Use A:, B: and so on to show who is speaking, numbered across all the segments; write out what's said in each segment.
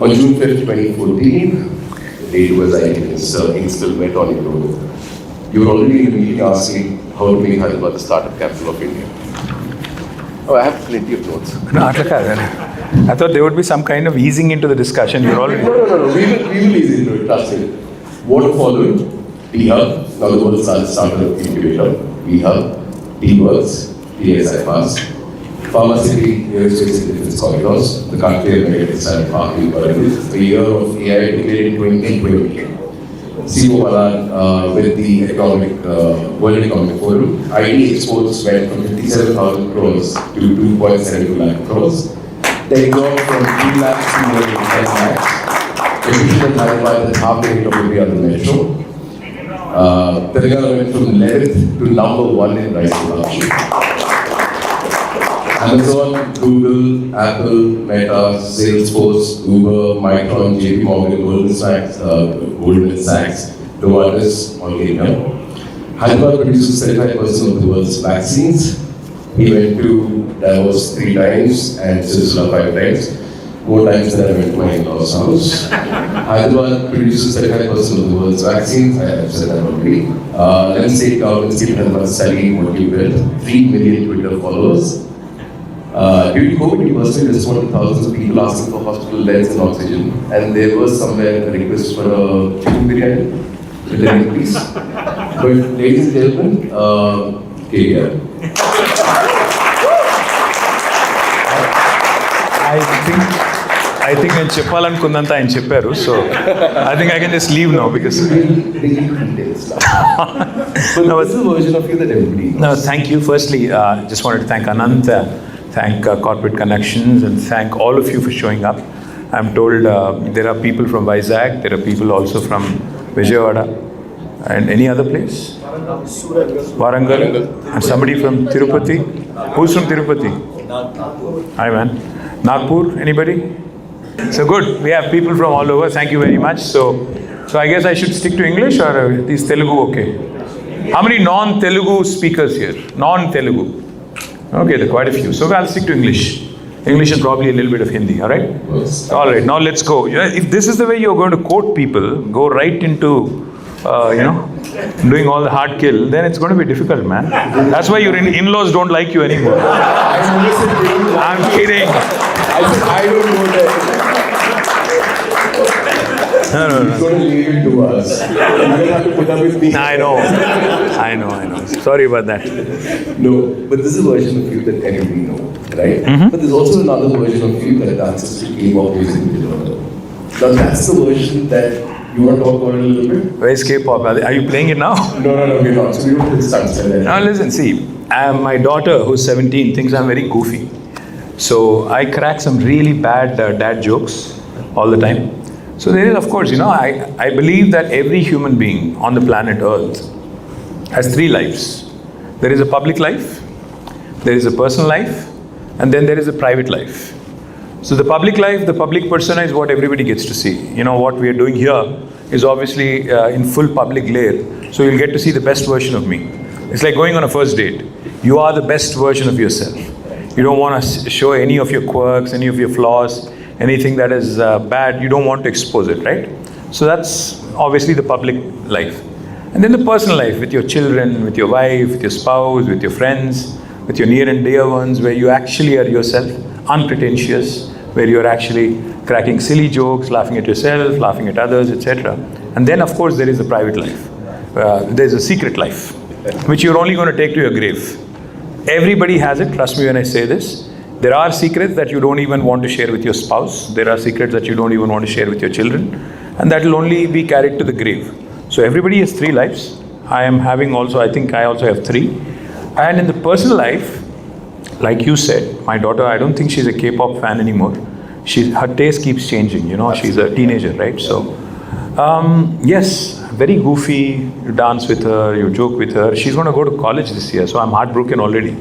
A: On June 5th, 2014, the date was I think ink still wet on your road. You were already in the meeting asking how to make Hyderabad the startup capital of India. Oh, I have plenty of notes.
B: No, I thought there would be some kind of easing into the discussion. You're already...
A: No. We will ease into it, trust me. What followed? T-Hub, now the world's largest startup incubator. T-Hub, T-Works, TSI Fast, Pharmaceutical Aerospace and Defense Corridors, the country of Medical Science Parking Corridors, a year of AI declared in 2020. with the World Economic Forum, IT exports went from 57,000 crores to 2.72 lakh crores. They exhaust from 3 lakhs to more than 10 lakhs. Efficient Hyderabad is half the rate of every other metro. Telangana went from 11th to number 1 in rice production. Amazon, Google, Apple, Meta, Salesforce, Uber, Micron, JP Morgan, Goldman Sachs, Novartis, all came here. Hyderabad produces 35% of the world's vaccines. He went to Davos 3 times and Switzerland 5 times. More times than I went to my in-laws' house. Hyderabad produces 35% of the world's vaccines. I have said that already. 11 state governments give Hyderabad study what we built. 3 million Twitter followers. During COVID, he personally responded to thousands of people asking for hospital beds and oxygen. And there was somewhere a request for a chicken biryani with an increase. But ladies and gentlemen, KTR.
B: I think నేను చెప్పాలనుకున్నంత ఆయన చెప్పారు, so I think I can just leave now because
A: no, what's the version of you that everybody knows?
B: No, thank you. Firstly, just wanted to thank Anant, thank Corporate Connections, and thank all of you for showing up. I'm told there are people from Vizag, there are people also from Vijayawada, and any other place? Warangal, and somebody from Tirupati. Who's from Tirupati? Hi man. Nagpur, anybody? So good, we have people from all over. Thank you very much. So I guess I should stick to English, or is Telugu okay? How many non-Telugu speakers here? Non-Telugu. Okay, there are quite a few. So I'll stick to English. English and probably a little bit of Hindi, all right? All right, now let's go. If this is the way you're going to quote people, go right into, doing all the hard kill, then it's going to be difficult, man. That's why your in-laws don't like you anymore. I'm kidding.
A: I don't know that.
B: No.
A: He's going to leave it to us. You're going to have to put up with me.
B: I know. Sorry about that.
A: No, but this is a version of you that everybody knows, right? Mm-hmm. But there's also another version of you that dances to K-pop music. Now that's the version that you want to talk about a little bit?
B: Where's K-pop? Are you playing it now?
A: No, we're not. So we don't start selling.
B: Now listen, see, my daughter who's 17 thinks I'm very goofy. So I crack some really bad dad jokes all the time. So there is, of course, I believe that every human being on the planet Earth has 3 lives. There is a public life, there is a personal life, and then there is a private life. So the public life, the public persona is what everybody gets to see. What we are doing here is obviously in full public glare. So you'll get to see the best version of me. It's like going on a first date. You are the best version of yourself. You don't want to show any of your quirks, any of your flaws, anything that is bad. You don't want to expose it, right? So that's obviously the public life. And then the personal life with your children, with your wife, with your spouse, with your friends, with your near and dear ones, where you actually are yourself, unpretentious, where you're actually cracking silly jokes, laughing at yourself, laughing at others, etc. And then, of course, there is a private life. There's a secret life, which you're only going to take to your grave. Everybody has it, trust me when I say this. There are secrets that you don't even want to share with your spouse. There are secrets that you don't even want to share with your children. And that will only be carried to the grave. So everybody has 3 lives. I think I also have 3. And in the personal life, like you said, my daughter, I don't think she's a K-pop fan anymore. Her taste keeps changing, she's a teenager, right? So, yes, very goofy, you dance with her, you joke with her. She's going to go to college this year, so I'm heartbroken already.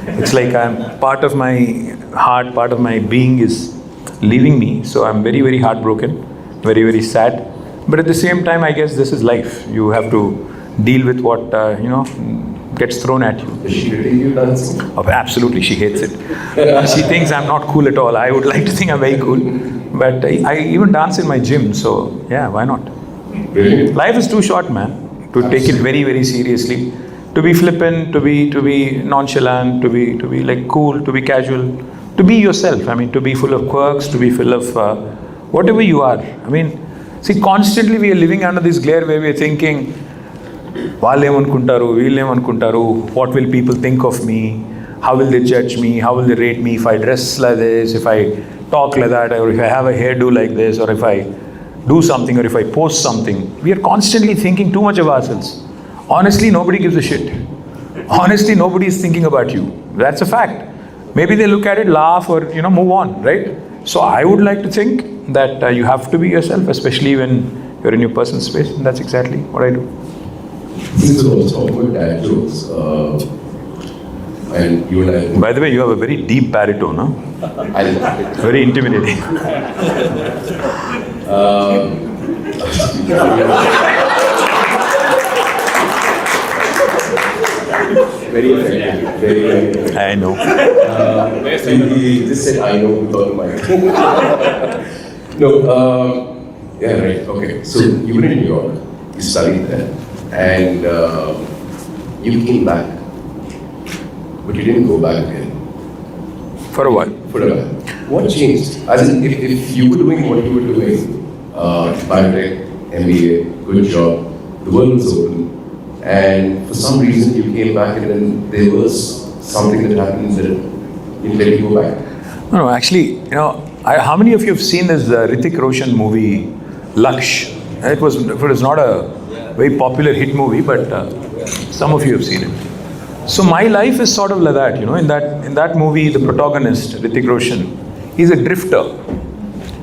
B: It's like part of my heart, part of my being is leaving me. So I'm very, very heartbroken, very, very sad. But at the same time, I guess this is life. You have to deal with what, gets thrown at you.
A: Does she critique you dancing?
B: Oh, absolutely, she hates it. She thinks I'm not cool at all. I would like to think I'm very cool. But I even dance in my gym, so yeah, why not?
A: Brilliant.
B: Life is too short, man, to take it very, very seriously. To be flippant, to be nonchalant, to be like cool, to be casual, to be yourself. I mean, to be full of quirks, to be full of whatever you are. I mean, see, constantly we are living under this glare where we are thinking, what will people think of me? How will they judge me? How will they rate me if I dress like this, if I talk like that, or if I have a hairdo like this, or if I do something, or if I post something? We are constantly thinking too much of ourselves. Honestly, nobody gives a shit. Honestly, nobody is thinking about you. That's a fact. Maybe they look at it, laugh, or move on, right? So I would like to think that you have to be yourself, especially when you're in your personal space. And that's exactly what I do.
A: Since we're also talking about dad jokes, and you and I.
B: By the way, you have a very deep baritone, huh? Very intimidating.
A: Very effective. Very effective.
B: I know.
A: He just said, I know, without the mic. No, yeah, right, okay. So you were in New York, you studied there, and you came back, but you didn't go back again.
B: For a while.
A: For a while. What changed? As in, if you were doing what you were doing, biotech, MBA, good job, the world was open, and for some reason you came back and then there was something that happened that didn't let you go back?
B: No, actually, how many of you have seen this Hrithik Roshan movie, Laksh? It was not a very popular hit movie, but some of you have seen it. So my life is sort of like that, in that movie, the protagonist, Hrithik Roshan, he's a drifter.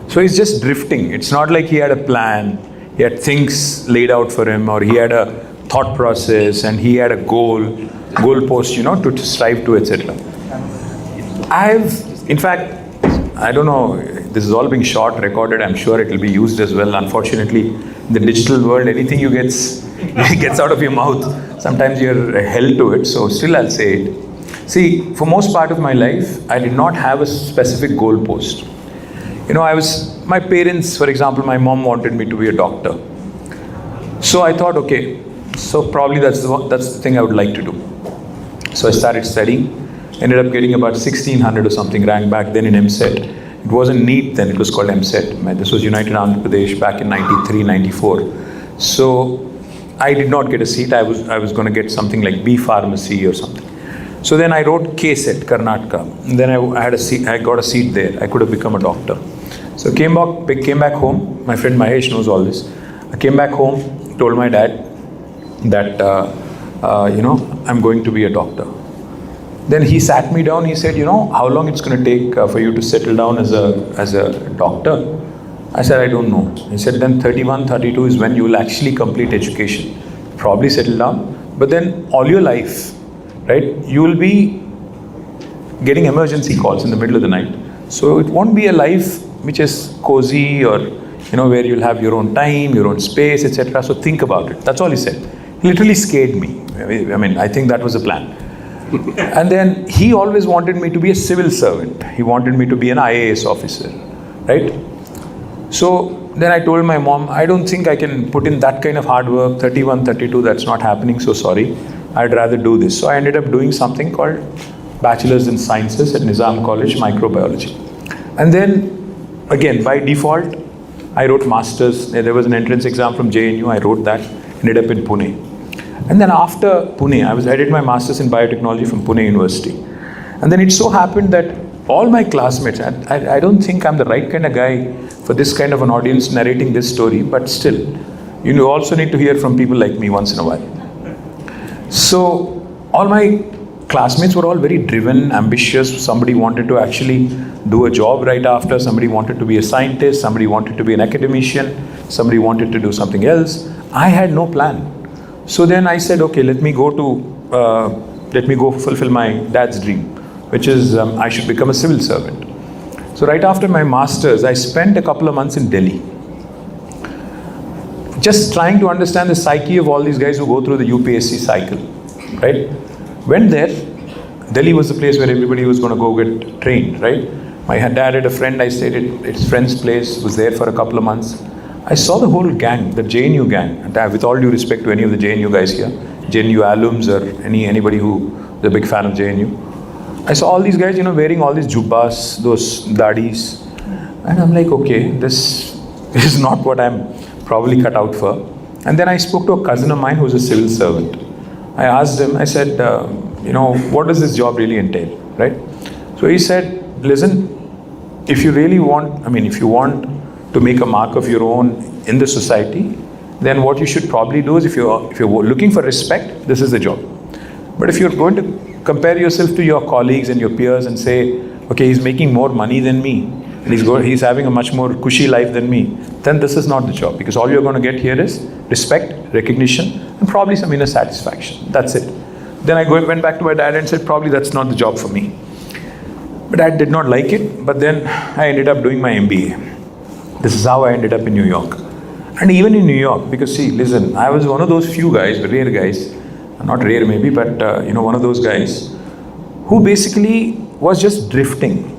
B: So he's just drifting. It's not like he had a plan, he had things laid out for him, or he had a thought process and he had a goalpost, to strive to, etc. In fact, I don't know, this is all being shot, recorded, I'm sure it will be used as well. Unfortunately, in the digital world, anything you gets out of your mouth, sometimes you're held to it, so still I'll say it. See, for most part of my life, I did not have a specific goalpost. My parents, for example, my mom wanted me to be a doctor. So I thought, okay, so probably that's the thing I would like to do. So I started studying, ended up getting about 1600 or something rank back then in MSET. It wasn't NEET then, it was called MSET. This was United Andhra Pradesh back in 93, 94. So I did not get a seat. I was going to get something like B Pharmacy or something. So then I wrote KSET, Karnataka. And then I had a seat. I got a seat there. I could have become a doctor. So came back home. My friend Mahesh knows all this. I came back home, told my dad that I'm going to be a doctor. Then he sat me down. He said, how long it's going to take for you to settle down as a doctor? I said, I don't know. He said, then 31, 32 is when you will actually complete education. Probably settle down. But then all your life, right, you will be getting emergency calls in the middle of the night. So it won't be a life which is cozy or, where you'll have your own time, your own space, etc. So think about it. That's all he said. He literally scared me. I think that was the plan. And then he always wanted me to be a civil servant. He wanted me to be an IAS officer, right? So then I told my mom, I don't think I can put in that kind of hard work, 31, 32, that's not happening, so sorry. I'd rather do this. So I ended up doing something called Bachelor's in Sciences at Nizam College, Microbiology. And then, again, by default, I wrote Masters. There was an entrance exam from JNU, I wrote that, ended up in Pune. And then after Pune, I did my Masters in Biotechnology from Pune University. And then it so happened that all my classmates, I don't think I'm the right kind of guy for this kind of an audience narrating this story, but still, you also need to hear from people like me once in a while. So all my classmates were all very driven, ambitious. Somebody wanted to actually do a job right after. Somebody wanted to be a scientist. Somebody wanted to be an academician. Somebody wanted to do something else. I had no plan. So then I said, okay, let me go fulfill my dad's dream, which is I should become a civil servant. So right after my Masters, I spent a couple of months in Delhi, just trying to understand the psyche of all these guys who go through the UPSC cycle. right? Went there. Delhi was the place where everybody was going to go get trained, right? My dad had a friend, I stayed at his friend's place, was there for a couple of months. I saw the whole gang, the JNU gang, and with all due respect to any of the JNU guys here, JNU alums or anybody who is a big fan of JNU. I saw all these guys, wearing all these jubbas, those dadis, and I'm like, okay, this is not what I'm probably cut out for. And then I spoke to a cousin of mine who's a civil servant. I asked him, I said, what does this job really entail, right? So he said, listen, if you really want, if you want to make a mark of your own in the society, then what you should probably do is if you're looking for respect, this is the job. But if you're going to compare yourself to your colleagues and your peers and say, okay, he's making more money than me, and he's having a much more cushy life than me, then this is not the job, because all you're going to get here is respect, recognition, and probably some inner satisfaction. That's it. Then I went back to my dad and said, probably that's not the job for me. But Dad did not like it, but then I ended up doing my MBA. This is how I ended up in New York. And even in New York, because see, listen, I was one of those few guys, rare guys, not rare maybe, but one of those guys who basically was just drifting,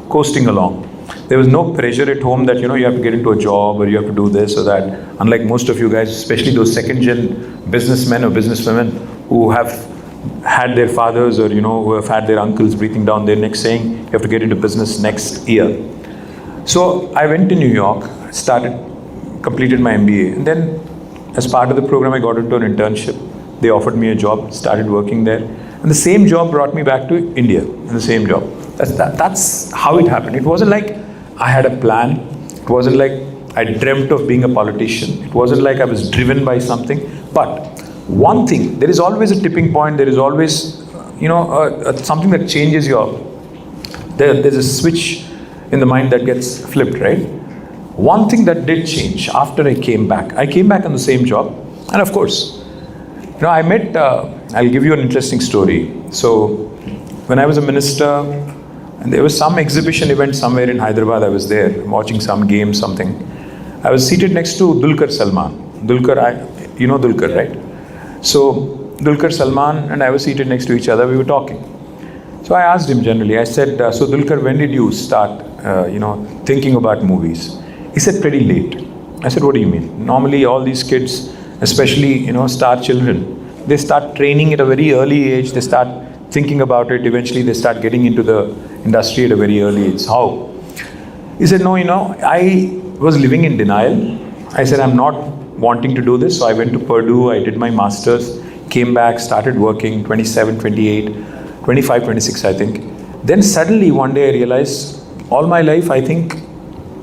B: coasting along. There was no pressure at home that, you have to get into a job or you have to do this or that. Unlike most of you guys, especially those second-gen businessmen or businesswomen who have had their fathers or, who have had their uncles breathing down their neck saying, you have to get into business next year. So I went to New York, completed my MBA. And then as part of the program, I got into an internship. They offered me a job, started working there. And the same job brought me back to India, in the same job. That's how it happened. It wasn't like I had a plan. It wasn't like I dreamt of being a politician. It wasn't like I was driven by something. But one thing, there is always a tipping point. There is always, something that changes there's a switch in the mind that gets flipped, right? One thing that did change after I came back on the same job. And of course, I met, I'll give you an interesting story. So when I was a minister, and there was some exhibition event somewhere in Hyderabad, I was there watching some game, something. I was seated next to Dulquer Salman. Dulquer, you know Dulquer, right? So Dulquer Salman and I were seated next to each other, we were talking. So I asked him generally, I said, so Dulquer, when did you start, thinking about movies? He said, pretty late. I said, what do you mean? Normally all these kids, especially, star children, they start training at a very early age, they start thinking about it, eventually they start getting into the industry at a very early age. How? He said, no, I was living in denial. I said, I'm not wanting to do this. So I went to Purdue, I did my master's, came back, started working, 27, 28, 25, 26, I think. Then suddenly one day I realized all my life, I think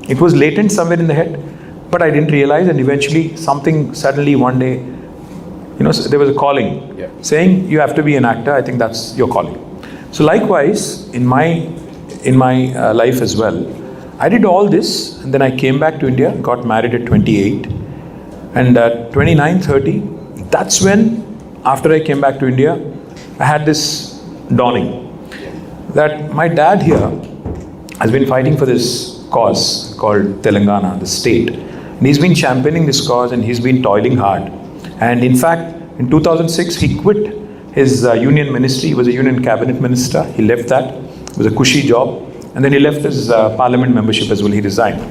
B: it was latent somewhere in the head, but I didn't realize, and eventually something suddenly one day, there was a calling saying you have to be an actor. I think that's your calling. So likewise, in my life as well, I did all this, and then I came back to India, got married at 28, and at 29, 30, that's when, after I came back to India, I had this dawning that my dad here has been fighting for this cause called Telangana, the state. And he's been championing this cause and he's been toiling hard. And in fact, in 2006, he quit his union ministry. He was a union cabinet minister. He left that. It was a cushy job. And then he left his parliament membership as well. He resigned.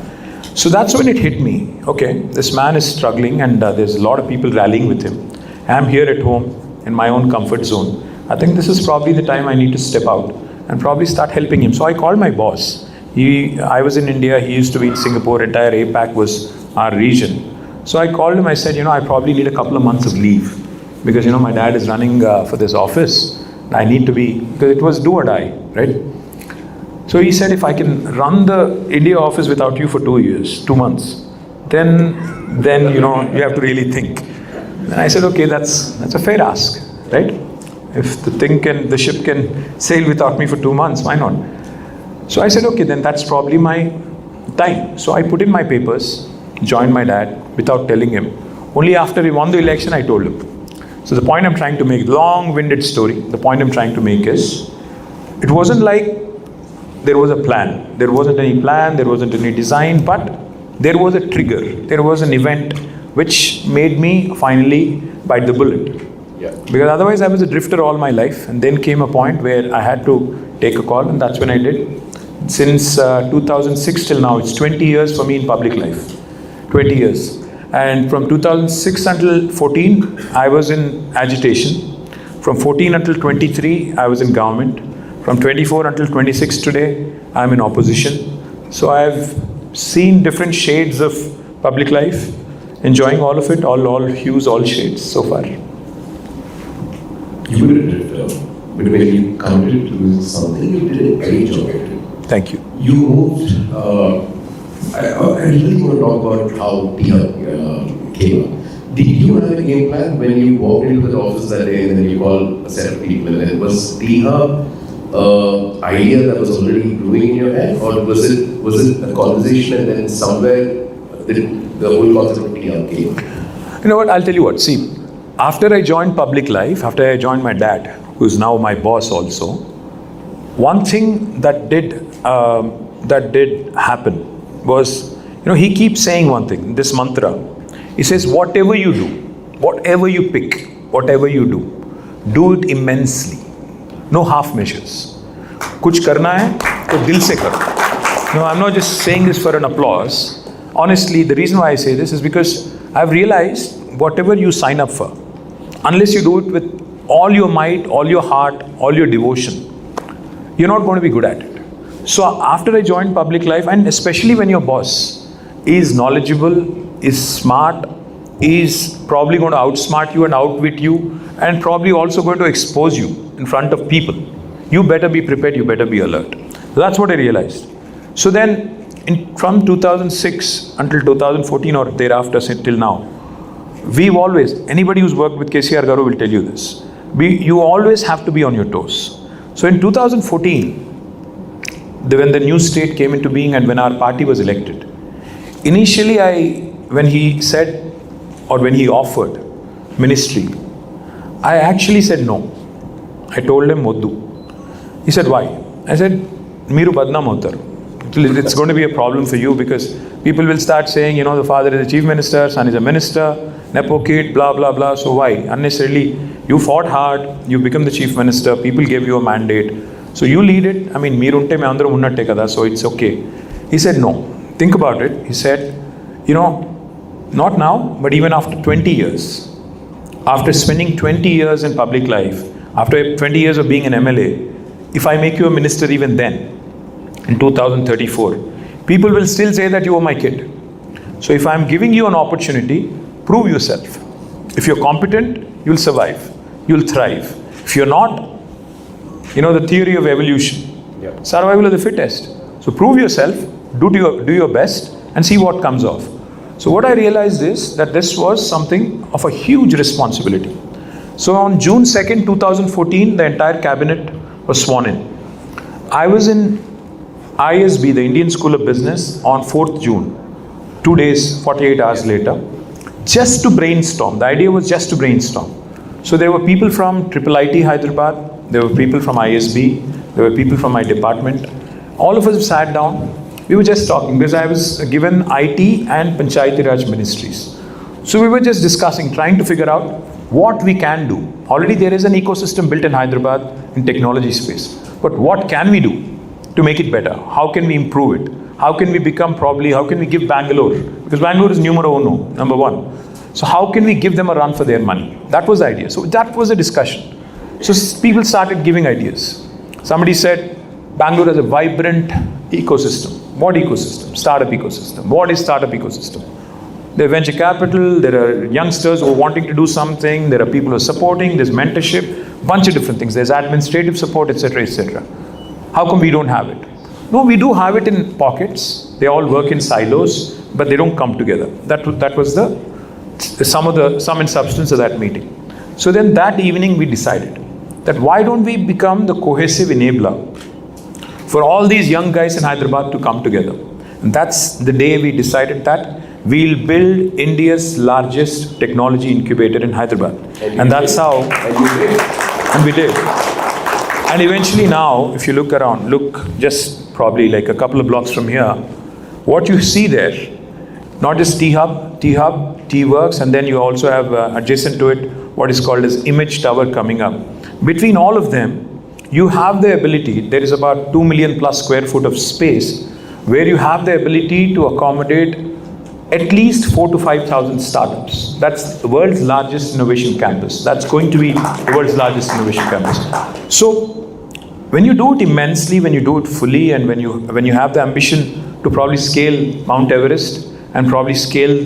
B: So that's when it hit me. Okay, this man is struggling and there's a lot of people rallying with him. I'm here at home in my own comfort zone. I think this is probably the time I need to step out and probably start helping him. So I called my boss. I was in India, he used to be in Singapore, entire APAC was our region. So I called him, I said, I probably need a couple of months of leave because, my dad is running for this office. I need to be, because it was do or die, right? So he said, if I can run the India office without you for 2 months, then you have to really think. And I said, okay, that's a fair ask, right? If the ship can sail without me for 2 months, why not? So I said, okay, then that's probably my time. So I put in my papers, joined my dad without telling him. Only after he won the election, I told him. So the point I'm trying to make, long-winded story, the point I'm trying to make is, it wasn't like there was a plan. There wasn't any plan, there wasn't any design, but there was a trigger. There was an event which made me finally bite the bullet.
A: Yeah.
B: Because otherwise I was a drifter all my life, and then came a point where I had to take a call, and that's when I did. Since 2006 till now, it's 20 years for me in public life. 20 years. And from 2006 until 14, I was in agitation. From 14 until 23, I was in government. From 24 until 26 today, I'm in opposition. So I've seen different shades of public life, enjoying all of it, all hues, all shades so far.
A: You were a drifter, but when you committed to something, you did a great job at it.
B: Thank you.
A: You moved, I really want to talk about how Eha came up. Did you have a game plan when you walked into the office that day and then you called a set of people? And it was Eha idea that was already brewing in your head, or was it a conversation and then somewhere the whole concept of Eha came?
B: You know what? I'll tell you what. See, after I joined public life, after I joined my dad, who's now my boss also, one thing that did happen was, he keeps saying one thing, this mantra. He says, whatever you do, whatever you pick, whatever you do it immensely. No half measures. Kuch karna hai, to dil se karo. No, I'm not just saying this for an applause. Honestly, the reason why I say this is because I've realized whatever you sign up for, unless you do it with all your might, all your heart, all your devotion, you're not going to be good at it. So after I joined public life, and especially when your boss is knowledgeable, is smart, is probably going to outsmart you and outwit you, and probably also going to expose you in front of people, you better be prepared, you better be alert. So that's what I realized. So then, from 2006 until 2014 or thereafter till now, we've always, anybody who's worked with KCR Garu will tell you this, you always have to be on your toes. So in 2014, when the new state came into being and when our party was elected, initially when he said, or when he offered ministry, I actually said no. I told him, Moddu. He said, why? I said, Miru badnam hotar. It's going to be a problem for you because people will start saying, the father is a chief minister, son is a minister, nepo kid, blah, blah, blah. So why? Unnecessarily, you fought hard, you become the chief minister, people gave you a mandate. So you lead it. I mean, meerunte me andaru unnatte kada, so it's okay. He said, no. Think about it. He said, not now, but even after 20 years, after spending 20 years in public life, after 20 years of being an MLA, if I make you a minister even then, in 2034, people will still say that you were my kid. So if I'm giving you an opportunity, prove yourself. If you're competent, you'll survive, you'll thrive. If you're not, the theory of evolution, survival of the fittest. So prove yourself, do your best, and see what comes off. So what I realized is that this was something of a huge responsibility. So on June 2nd, 2014, the entire cabinet was sworn in. I was in ISB, the Indian School of Business, on 4th June, 2 days, 48 hours later, just to brainstorm. The idea was just to brainstorm. So there were people from IIIT Hyderabad, there were people from ISB, there were people from my department. All of us sat down. We were just talking because I was given IT and Panchayati Raj ministries. So we were just discussing, trying to figure out what we can do. Already there is an ecosystem built in Hyderabad in technology space. But what can we do to make it better? How can we improve it? How can we how can we give Bangalore? Because Bangalore is numero uno, number one. So how can we give them a run for their money? That was the idea. So that was a discussion. So people started giving ideas. Somebody said, Bangalore has a vibrant ecosystem. What ecosystem? Startup ecosystem. What is startup ecosystem? There are venture capital, there are youngsters who are wanting to do something, there are people who are supporting, there's mentorship, bunch of different things. There's administrative support, etc., etc. How come we don't have it? No, we do have it in pockets. They all work in silos, but they don't come together. That was the sum and substance of that meeting. So then that evening we decided that why don't we become the cohesive enabler for all these young guys in Hyderabad to come together. And that's the day we decided that we'll build India's largest technology incubator in Hyderabad. And that's how, and we did. And eventually now, if you look around, look just probably like a couple of blocks from here, what you see there, not just T-Hub, T-Works, and then you also have adjacent to it, what is called as image tower coming up. Between all of them, you have the ability, there is about 2 million plus square foot of space where you have the ability to accommodate at least 4,000 to 5,000 startups. That's the world's largest innovation campus. That's going to be the world's largest innovation campus. So when you do it immensely, when you do it fully, and when you have the ambition to probably scale Mount Everest and probably scale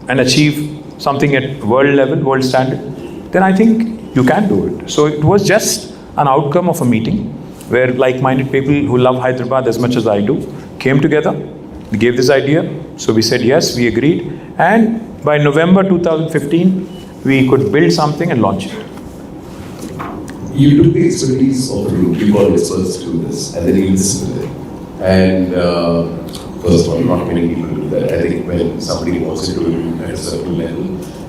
B: and achieve something at world level, world standard, then I think you can do it. So it was just an outcome of a meeting where like-minded people who love Hyderabad as much as I do came together. We gave this idea, so we said yes, we agreed, and by November 2015, we could build something and launch it.
A: You took the expertise of the group, you got experts to do this, and then you listened to it. And first of all, not many people do that. I think when somebody wants to do it at a certain level,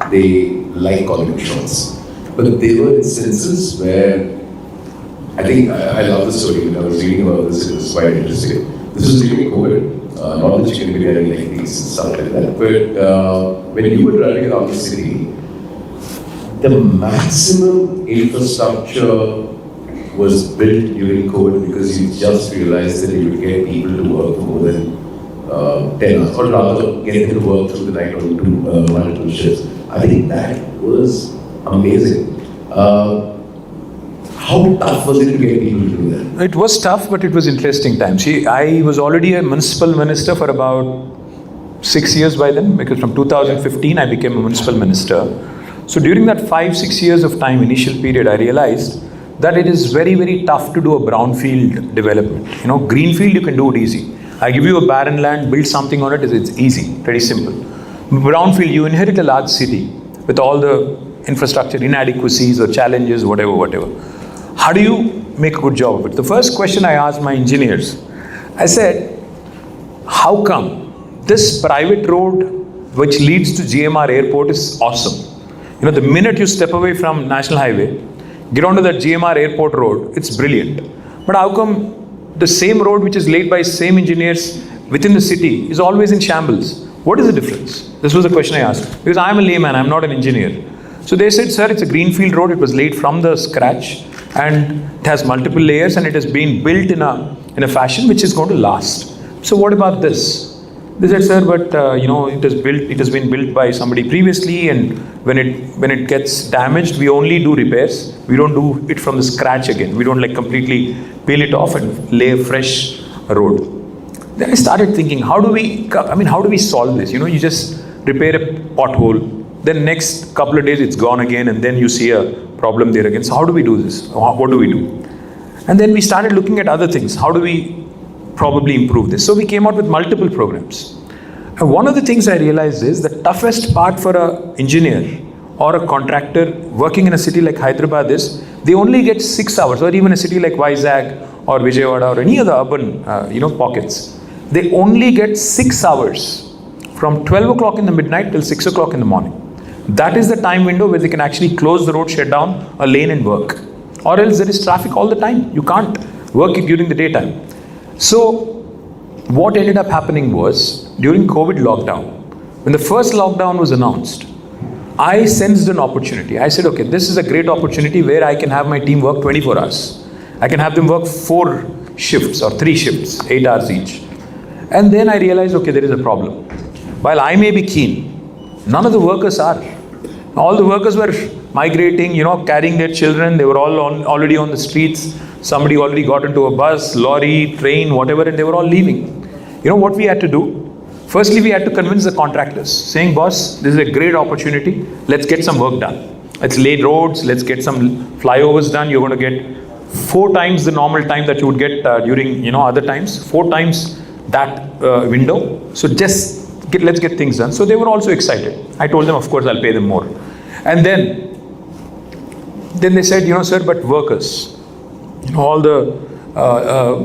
A: they like calling the shots. But there were instances where, I think, I love the story. When I was reading about this, it was quite interesting. This was during COVID, not the chicken biryani like these and stuff like that. But when you were driving around the city, the maximum infrastructure was built during COVID because you just realized that you would get people to work for more than 10 hours, or rather get them to work through the night or do multiple shifts. I think that was amazing. How tough was it to get people to do that?
B: It was tough, but it was interesting times. See, I was already a municipal minister for about 6 years by then, because from 2015 I became a municipal minister. So during that 5-6 years of time, initial period, I realized that it is very, very tough to do a brownfield development. You know, greenfield, you can do it easy. I give you a barren land, build something on it, it's easy, very simple. Brownfield, you inherit a large city with all the infrastructure inadequacies or challenges, whatever. How do you make a good job of it? The first question I asked my engineers, I said, how come this private road which leads to GMR airport is awesome? You know, the minute you step away from National Highway, get onto that GMR airport road, it's brilliant. But how come the same road which is laid by same engineers within the city is always in shambles? What is the difference? This was the question I asked. Because I am a layman, I am not an engineer. So they said, sir, it's a greenfield road. It was laid from the scratch and it has multiple layers and it has been built in a fashion which is going to last. So what about this? They said, sir, but it has been built by somebody previously, and when it gets damaged, we only do repairs. We don't do it from the scratch again. We don't like completely peel it off and lay a fresh road. Then I started thinking, how do we solve this? You know, you just repair a pothole, then next couple of days it's gone again, and then you see a problem there again. So how do we do this? What do we do? And then we started looking at other things. How do we probably improve this? So we came out with multiple programs. And one of the things I realized is the toughest part for an engineer or a contractor working in a city like Hyderabad is they only get 6 hours, or even a city like Vizag or Vijayawada or any other urban pockets. They only get 6 hours from 12 o'clock in the midnight till 6 o'clock in the morning. That is the time window where they can actually close the road, shut down a lane and work. Or else there is traffic all the time. You can't work it during the daytime. So what ended up happening was, during COVID lockdown, when the first lockdown was announced, I sensed an opportunity. I said, okay, this is a great opportunity where I can have my team work 24 hours. I can have them work 4 shifts or 3 shifts, 8 hours each. And then I realized, okay, there is a problem. While I may be keen, none of the workers are. All the workers were migrating, carrying their children. They were all already on the streets. Somebody already got into a bus, lorry, train, whatever, and they were all leaving. You know what we had to do? Firstly, we had to convince the contractors, saying, boss, this is a great opportunity. Let's get some work done. Let's lay roads. Let's get some flyovers done. You're going to get 4 times the normal time that you would get during, other times. 4 times that window. So let's get things done. So they were also excited. I told them, of course, I'll pay them more. And then they said, sir, but workers, all the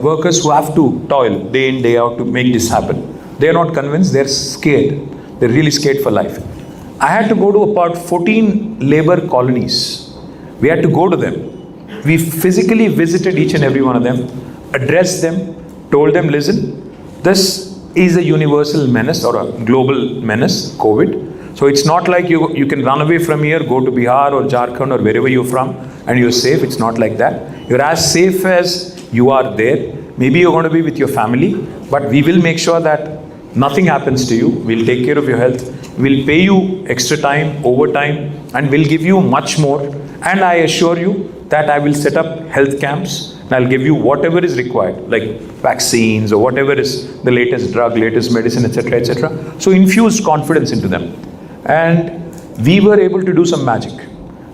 B: workers who have to toil day in, day out to make this happen, they're not convinced, they're scared. They're really scared for life. I had to go to about 14 labor colonies. We had to go to them. We physically visited each and every one of them, addressed them, told them, listen, this is a universal menace or a global menace, COVID. So it's not like you can run away from here, go to Bihar or Jharkhand or wherever you're from and you're safe. It's not like that. You're as safe as you are there. Maybe you're going to be with your family, but we will make sure that nothing happens to you. We'll take care of your health. We'll pay you extra time, overtime, and we'll give you much more. And I assure you that I will set up health camps and I'll give you whatever is required, like vaccines or whatever is the latest drug, latest medicine, etc., etc. So infused confidence into them. And we were able to do some magic.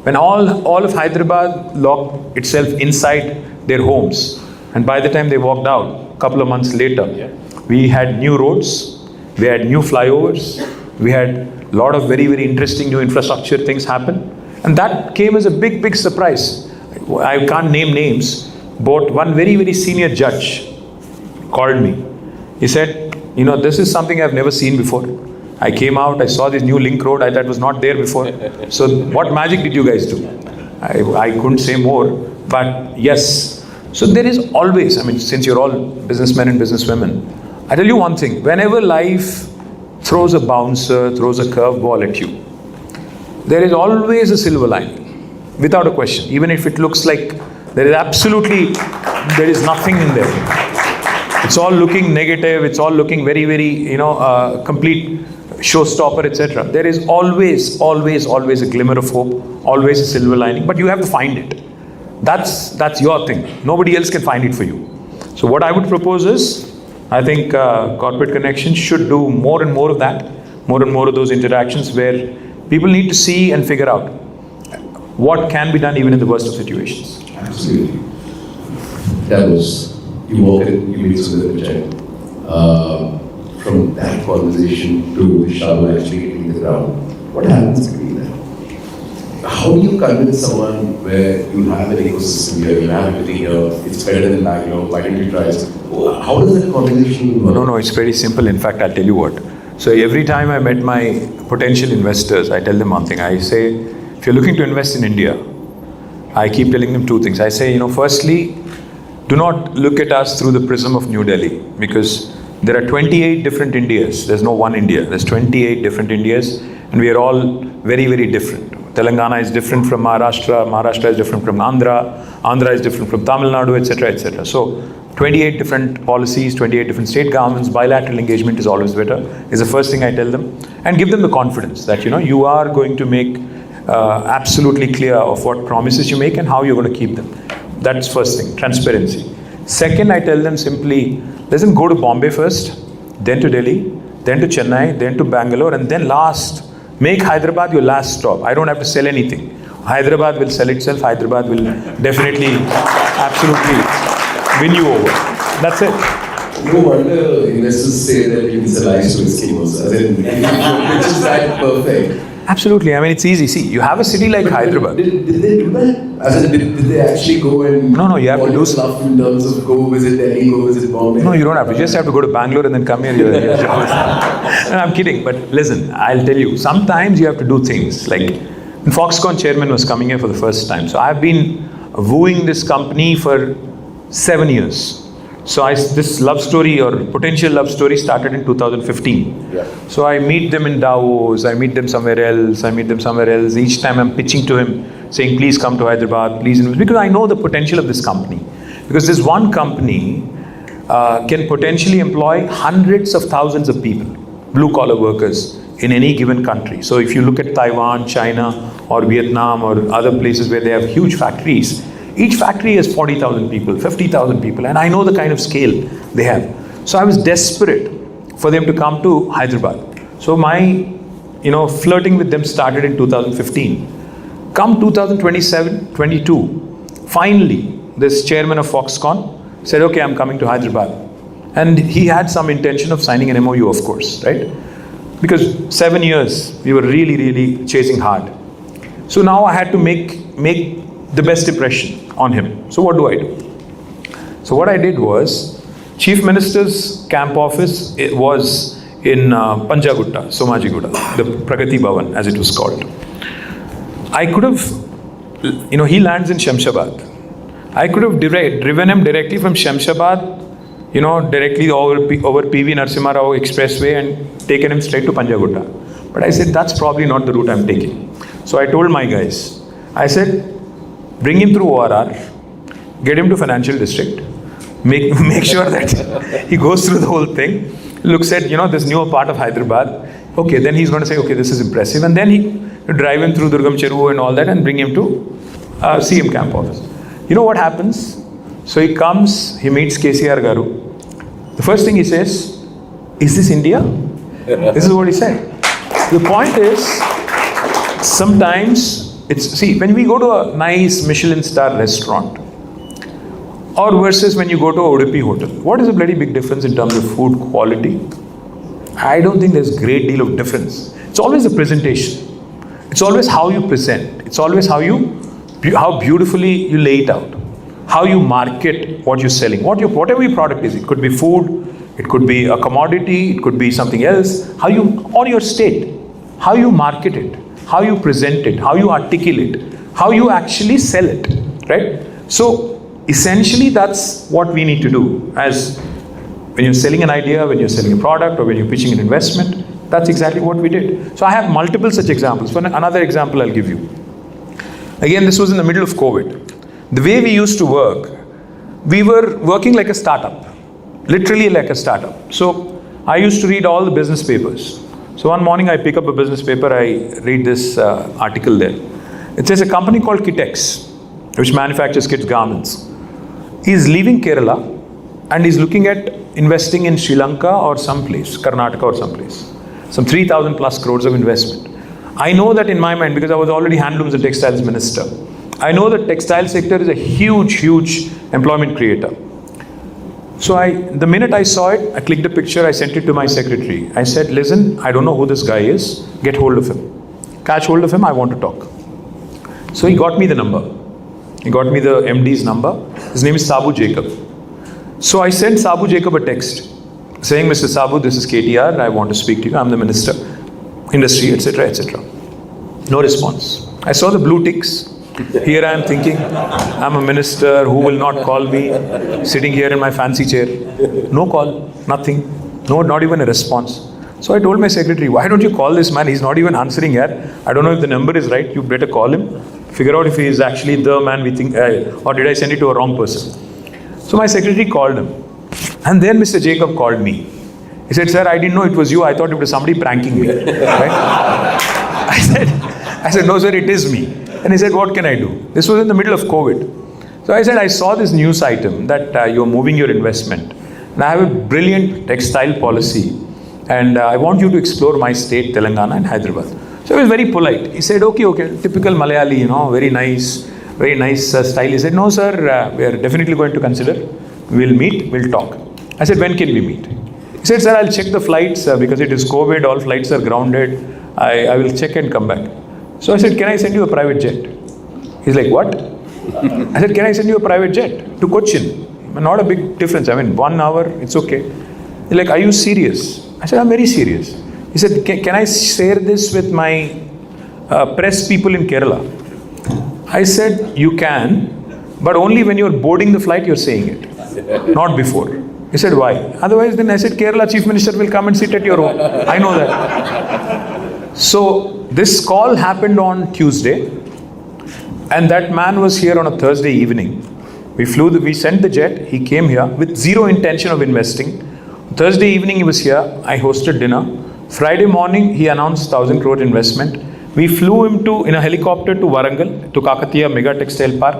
B: When all of Hyderabad locked itself inside their homes, and by the time they walked out, a couple of months later, we had new roads, we had new flyovers, we had a lot of very, very interesting new infrastructure things happen. And that came as a big, big surprise. I can't name names, but one very, very senior judge called me. He said, this is something I've never seen before. I came out, I saw this new link road, that was not there before. So what magic did you guys do? I couldn't say more, but yes. So there is always, since you're all businessmen and businesswomen, I tell you one thing, whenever life throws a bouncer, throws a curveball at you, there is always a silver lining, without a question. Even if it looks like there is nothing in there. It's all looking negative, it's all looking very, very, complete showstopper, etc. There is always a glimmer of hope, always a silver lining, but you have to find it. That's your thing. Nobody else can find it for you. So what I would propose is, I think Corporate Connections should do more and more of that, more and more of those interactions where people need to see and figure out what can be done even in the worst of situations.
A: Absolutely. That was, you walk in, you meet Sundar Pichai. From that conversation to Shabu actually hitting the ground, what happens between that? How do you convince someone where you have an ecosystem here, you have everything here, it's better than Bangalore, why don't you try it? How does that conversation work?
B: No, it's very simple. In fact, I'll tell you what. So every time I met my potential investors, I tell them one thing. I say, if you're looking to invest in India, I keep telling them two things. I say, firstly, do not look at us through the prism of New Delhi, because there are 28 different Indias. There's no one India. There's 28 different Indias, and we are all very, very different. Telangana is different from Maharashtra. Maharashtra is different from Andhra. Andhra is different from Tamil Nadu, etc., etc. So 28 different policies, 28 different state governments, bilateral engagement is always better, is the first thing I tell them. And give them the confidence that, you are going to make absolutely clear of what promises you make and how you're going to keep them. That's first thing, transparency. Second, I tell them simply, listen, go to Bombay first, then to Delhi, then to Chennai, then to Bangalore, and then last, make Hyderabad your last stop. I don't have to sell anything. Hyderabad will sell itself. Hyderabad will definitely, absolutely win you over. That's it.
A: No wonder investors say that you can sell ice to Eskimos. As in, which is that perfect.
B: Absolutely. It's easy. See, you have a city like Hyderabad.
A: Did they do that? As in, did they actually go and...
B: No, you have to do
A: stuff in terms of go visit Delhi, go visit Bombay?
B: No, you don't have to. You just have to go to Bangalore and then come here. No, I'm kidding. But listen, I'll tell you, sometimes you have to do things. Like, when Foxconn chairman was coming here for the first time. So I've been wooing this company for 7 years. So this love story or potential love story started in 2015.
A: Yeah.
B: So I meet them in Davos, I meet them somewhere else. Each time I'm pitching to him, saying, please come to Hyderabad, please invest. Because I know the potential of this company. Because this one company can potentially employ hundreds of thousands of people, blue-collar workers, in any given country. So if you look at Taiwan, China, or Vietnam, or other places where they have huge factories, each factory has 40,000 people, 50,000 people, and I know the kind of scale they have. So I was desperate for them to come to Hyderabad. So my, flirting with them started in 2015. Come 2022, finally, this chairman of Foxconn said, okay, I'm coming to Hyderabad. And he had some intention of signing an MOU, of course, right? Because 7 years, we were really, really chasing hard. So now I had to make the best impression on him. So what do I do? So what I did was, Chief Minister's camp office, it was in Panjagutta, Somajiguda, the Pragati Bhavan, as it was called. I could have, he lands in Shamshabad. I could have driven him directly from Shamshabad, directly over PV Narasimha Rao Expressway and taken him straight to Panjagutta. But I said, that's probably not the route I'm taking. So I told my guys, I said, bring him through ORR, get him to financial district, make sure that he goes through the whole thing, looks at, this newer part of Hyderabad. Okay, then he's going to say, okay, this is impressive. And then he drive him through Durgam Cheru and all that and bring him to CM camp office. You know what happens? So he comes, he meets KCR Garu. The first thing he says, is this India? This is what he said. The point is, sometimes when we go to a nice Michelin star restaurant, or versus when you go to a Udupi hotel, what is the bloody big difference in terms of food quality? I don't think there's a great deal of difference. It's always the presentation. It's always how you present. It's always how beautifully you lay it out. How you market what you're selling. Whatever your product is. It could be food, it could be a commodity, it could be something else. Or your state. How you market it. How you present it. How you articulate. How you actually sell it. Right? So, essentially that's what we need to do. As when you're selling an idea, when you're selling a product, or when you're pitching an investment, that's exactly what we did. So I have multiple such examples. For another example I'll give you. Again, this was in the middle of COVID. The way we used to work, we were working like a startup. Literally like a startup. So I used to read all the business papers. So one morning I pick up a business paper, I read this article there. It says a company called Kitex, which manufactures kids' garments, is leaving Kerala and is looking at investing in Sri Lanka or someplace, Karnataka or someplace. Some 3,000 plus crores of investment. I know that in my mind, because I was already handlooms and textiles minister, I know the textile sector is a huge employment creator. So the minute I saw it, I clicked a picture, I sent it to my secretary. I said, listen, I don't know who this guy is, get hold of him. Catch hold of him, I want to talk. So he got me the number. He got me the MD's number. His name is Sabu Jacob. So I sent Sabu Jacob a text saying, Mr. Sabu, this is KTR, I want to speak to you, I'm the minister, industry, etc., etc. No response. I saw the blue ticks. Here I am thinking, I'm a minister, who will not call me, sitting here in my fancy chair. No call, nothing, not even a response. So I told my secretary, why don't you call this man? He's not even answering here. I don't know if the number is right, you better call him. Figure out if he is actually the man we think, or did I send it to a wrong person? So my secretary called him. And then Mr. Jacob called me. He said, sir, I didn't know it was you. I thought it was somebody pranking me. Right? I said, no, sir, it is me. And he said, what can I do? This was in the middle of COVID. So I said, I saw this news item that you're moving your investment. And I have a brilliant textile policy. And I want you to explore my state, Telangana and Hyderabad. So he was very polite. He said, okay, typical Malayali, very nice style. He said, no, sir, we are definitely going to consider. We'll meet, we'll talk. I said, when can we meet? He said, sir, I'll check the flights because it is COVID, all flights are grounded. I will check and come back. So I said, can I send you a private jet? He's like, what? I said, can I send you a private jet to Cochin? Not a big difference. 1 hour, it's okay. He's like, are you serious? I said, I'm very serious. He said, can I share this with my press people in Kerala? I said, you can, but only when you're boarding the flight, you're saying it, not before. He said, why? Otherwise, then I said, Kerala Chief Minister will come and sit at your home. I know that. So this call happened on Tuesday, and that man was here on a Thursday evening. We sent the jet, he came here with zero intention of investing. Thursday evening he was here, I hosted dinner. Friday morning he announced 1,000 crore investment. We flew him in a helicopter to Warangal, to Kakatiya Mega Textile Park.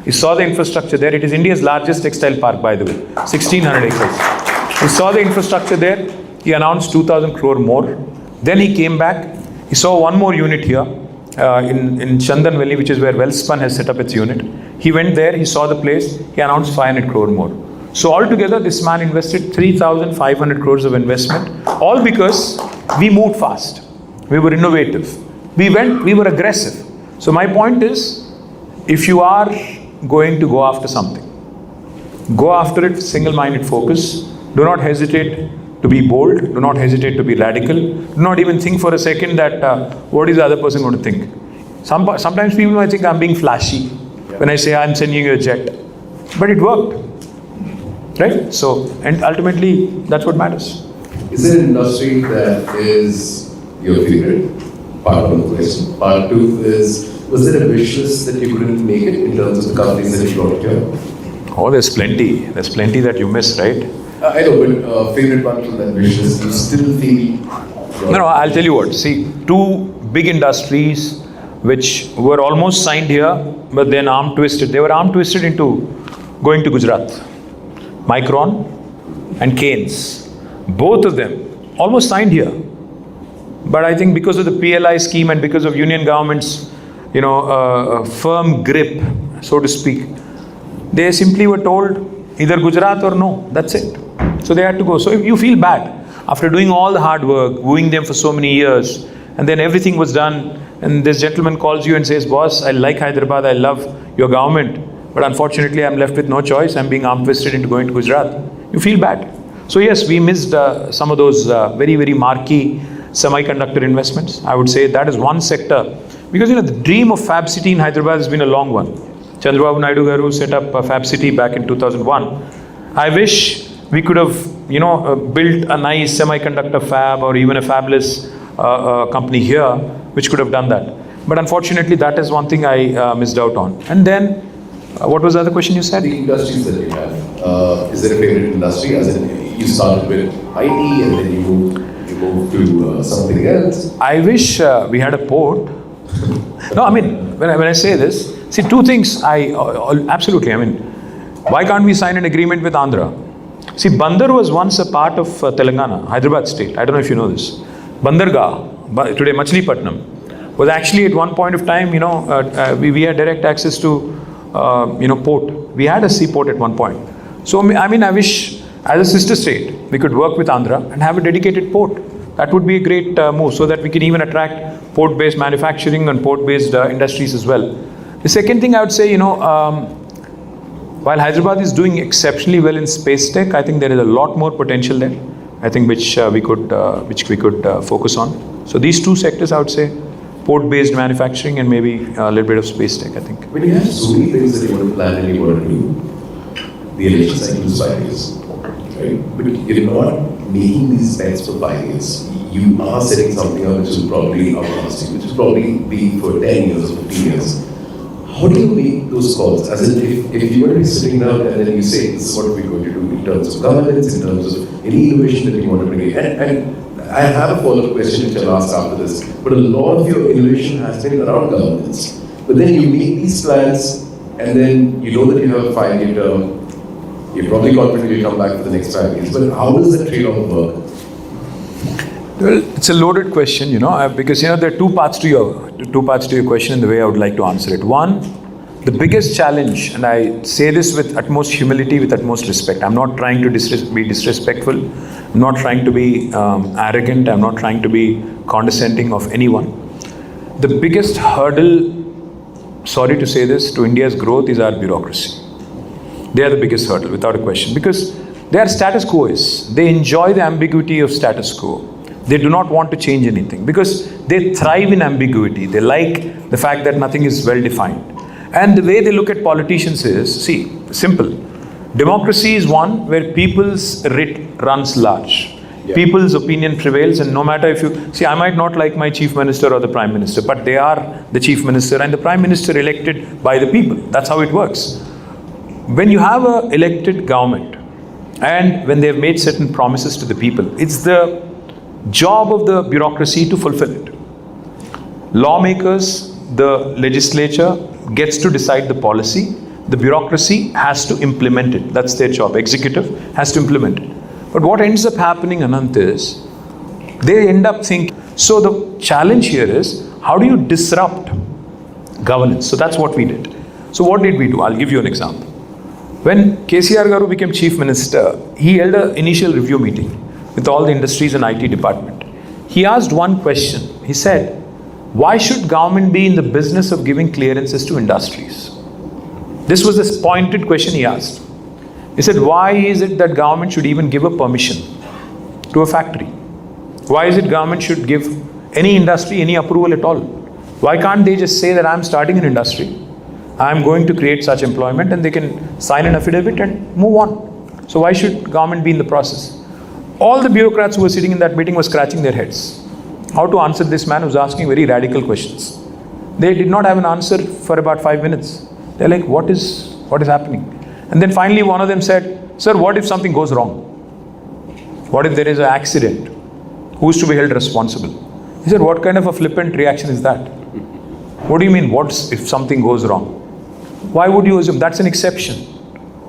B: He saw the infrastructure there. It is India's largest textile park, by the way, 1,600 acres. He saw the infrastructure there. He announced 2,000 crore more. Then he came back. He saw one more unit here in Chandan Valley, which is where Wellspun has set up its unit. He went there. He saw the place. He announced 500 crore more. So altogether, this man invested 3,500 crores of investment, all because we moved fast. We were innovative. We were aggressive. So my point is, if you are going to go after something, go after it, single-minded focus. Do not hesitate to be bold. Do not hesitate to be radical. Do not even think for a second that what is the other person going to think. Sometimes people might think I'm being flashy when I say I'm sending you a jet. But it worked. Right? So, and ultimately, that's what matters.
A: Is there an industry that is your favorite? Part one of the question. Part two is, was there a wish list that you couldn't make it in terms of the companies that you brought here?
B: Oh, there's plenty. There's plenty that you missed, right?
A: I know, but favorite one from that wish list, you still feel...
B: No, I'll tell you what. See, two big industries which were almost signed here, but then arm twisted. They were arm twisted into going to Gujarat. Micron and Keynes. Both of them almost signed here. But I think because of the PLI scheme and because of union government's, firm grip, so to speak, they simply were told either Gujarat or no. That's it. So they had to go. So if you feel bad after doing all the hard work, wooing them for so many years, and then everything was done, and this gentleman calls you and says, boss, I like Hyderabad, I love your government, but unfortunately I'm left with no choice, I'm being arm twisted into going to Gujarat. You feel bad. So yes, we missed some of those very, very marquee semiconductor investments. I would say that is one sector. Because the dream of Fab City in Hyderabad has been a long one. Chandrababu Naidu Garu set up Fab City back in 2001. I wish we could have, built a nice semiconductor fab or even a fabless company here, which could have done that. But unfortunately, that is one thing I missed out on. And then, what was the other question you said?
A: The industries that you have. Is there a favorite industry? As in, you started with IT and then you moved to something else.
B: I wish we had a port. No, I mean, when I say this, see, two things absolutely, why can't we sign an agreement with Andhra? See, Bandar was once a part of Telangana, Hyderabad state. I don't know if you know this. Bandargah, today Machilipatnam, was actually at one point of time, we had direct access to, port. We had a seaport at one point. So, I wish as a sister state, we could work with Andhra and have a dedicated port. That would be a great move so that we can even attract port-based manufacturing and port-based industries as well. The second thing I would say, while Hyderabad is doing exceptionally well in space tech, I think there is a lot more potential there. I think which we could focus on. So these two sectors, I would say, port-based manufacturing and maybe a little bit of space tech, I think.
A: When you have so many things that you want to plan and you want to do, the election cycle is 5 years, right? But you're not making these bets for 5 years. You are setting something up which will probably outlast you, which will probably be for 10 years or 15 years. How do you make those calls? As in, if you were to be sitting down and then you say, this is what we're going to do in terms of governance, in terms of any innovation that you want to bring in. And I have a follow-up question which I'll ask after this. But a lot of your innovation has been around governance. But then you make these plans and then you know that you have a 5-year term. You're probably confident you'll come back for the next 5 years. But how does the trade-off work?
B: Well, it's a loaded question, because there are two parts to your question in the way I would like to answer it. One, the biggest challenge, and I say this with utmost humility, with utmost respect. I'm not trying to be disrespectful. I'm not trying to be arrogant. I'm not trying to be condescending of anyone. The biggest hurdle, sorry to say this, to India's growth is our bureaucracy. They are the biggest hurdle, without a question, because they are status quoists. They enjoy the ambiguity of status quo. They do not want to change anything because they thrive in ambiguity. They like the fact that nothing is well defined. And the way they look at politicians is, simple. Democracy is one where people's writ runs large. Yeah. People's opinion prevails, and no matter if I might not like my chief minister or the prime minister, but they are the chief minister and the prime minister elected by the people. That's how it works. When you have an elected government and when they have made certain promises to the people, it's the job of the bureaucracy to fulfill it. Lawmakers, the legislature gets to decide the policy. The bureaucracy has to implement it. That's their job. Executive has to implement it. But what ends up happening, Anant, is they end up thinking. So the challenge here is, how do you disrupt governance? So that's what we did. So what did we do? I'll give you an example. When KTR Garu became chief minister, he held an initial review meeting with all the industries and IT department. He asked one question. He said, why should government be in the business of giving clearances to industries? This was a pointed question he asked. He said, why is it that government should even give a permission to a factory? Why is it government should give any industry any approval at all? Why can't they just say that I'm starting an industry, I'm going to create such employment, and they can sign an affidavit and move on? So why should government be in the process? All the bureaucrats who were sitting in that meeting were scratching their heads. how to answer this man who's asking very radical questions. They did not have an answer for about 5 minutes. They're like, what is happening? And then finally one of them said, sir, what if something goes wrong? What if there is an accident? Who is to be held responsible? He said, what kind of a flippant reaction is that? What do you mean, what if something goes wrong? Why would you assume? That's an exception.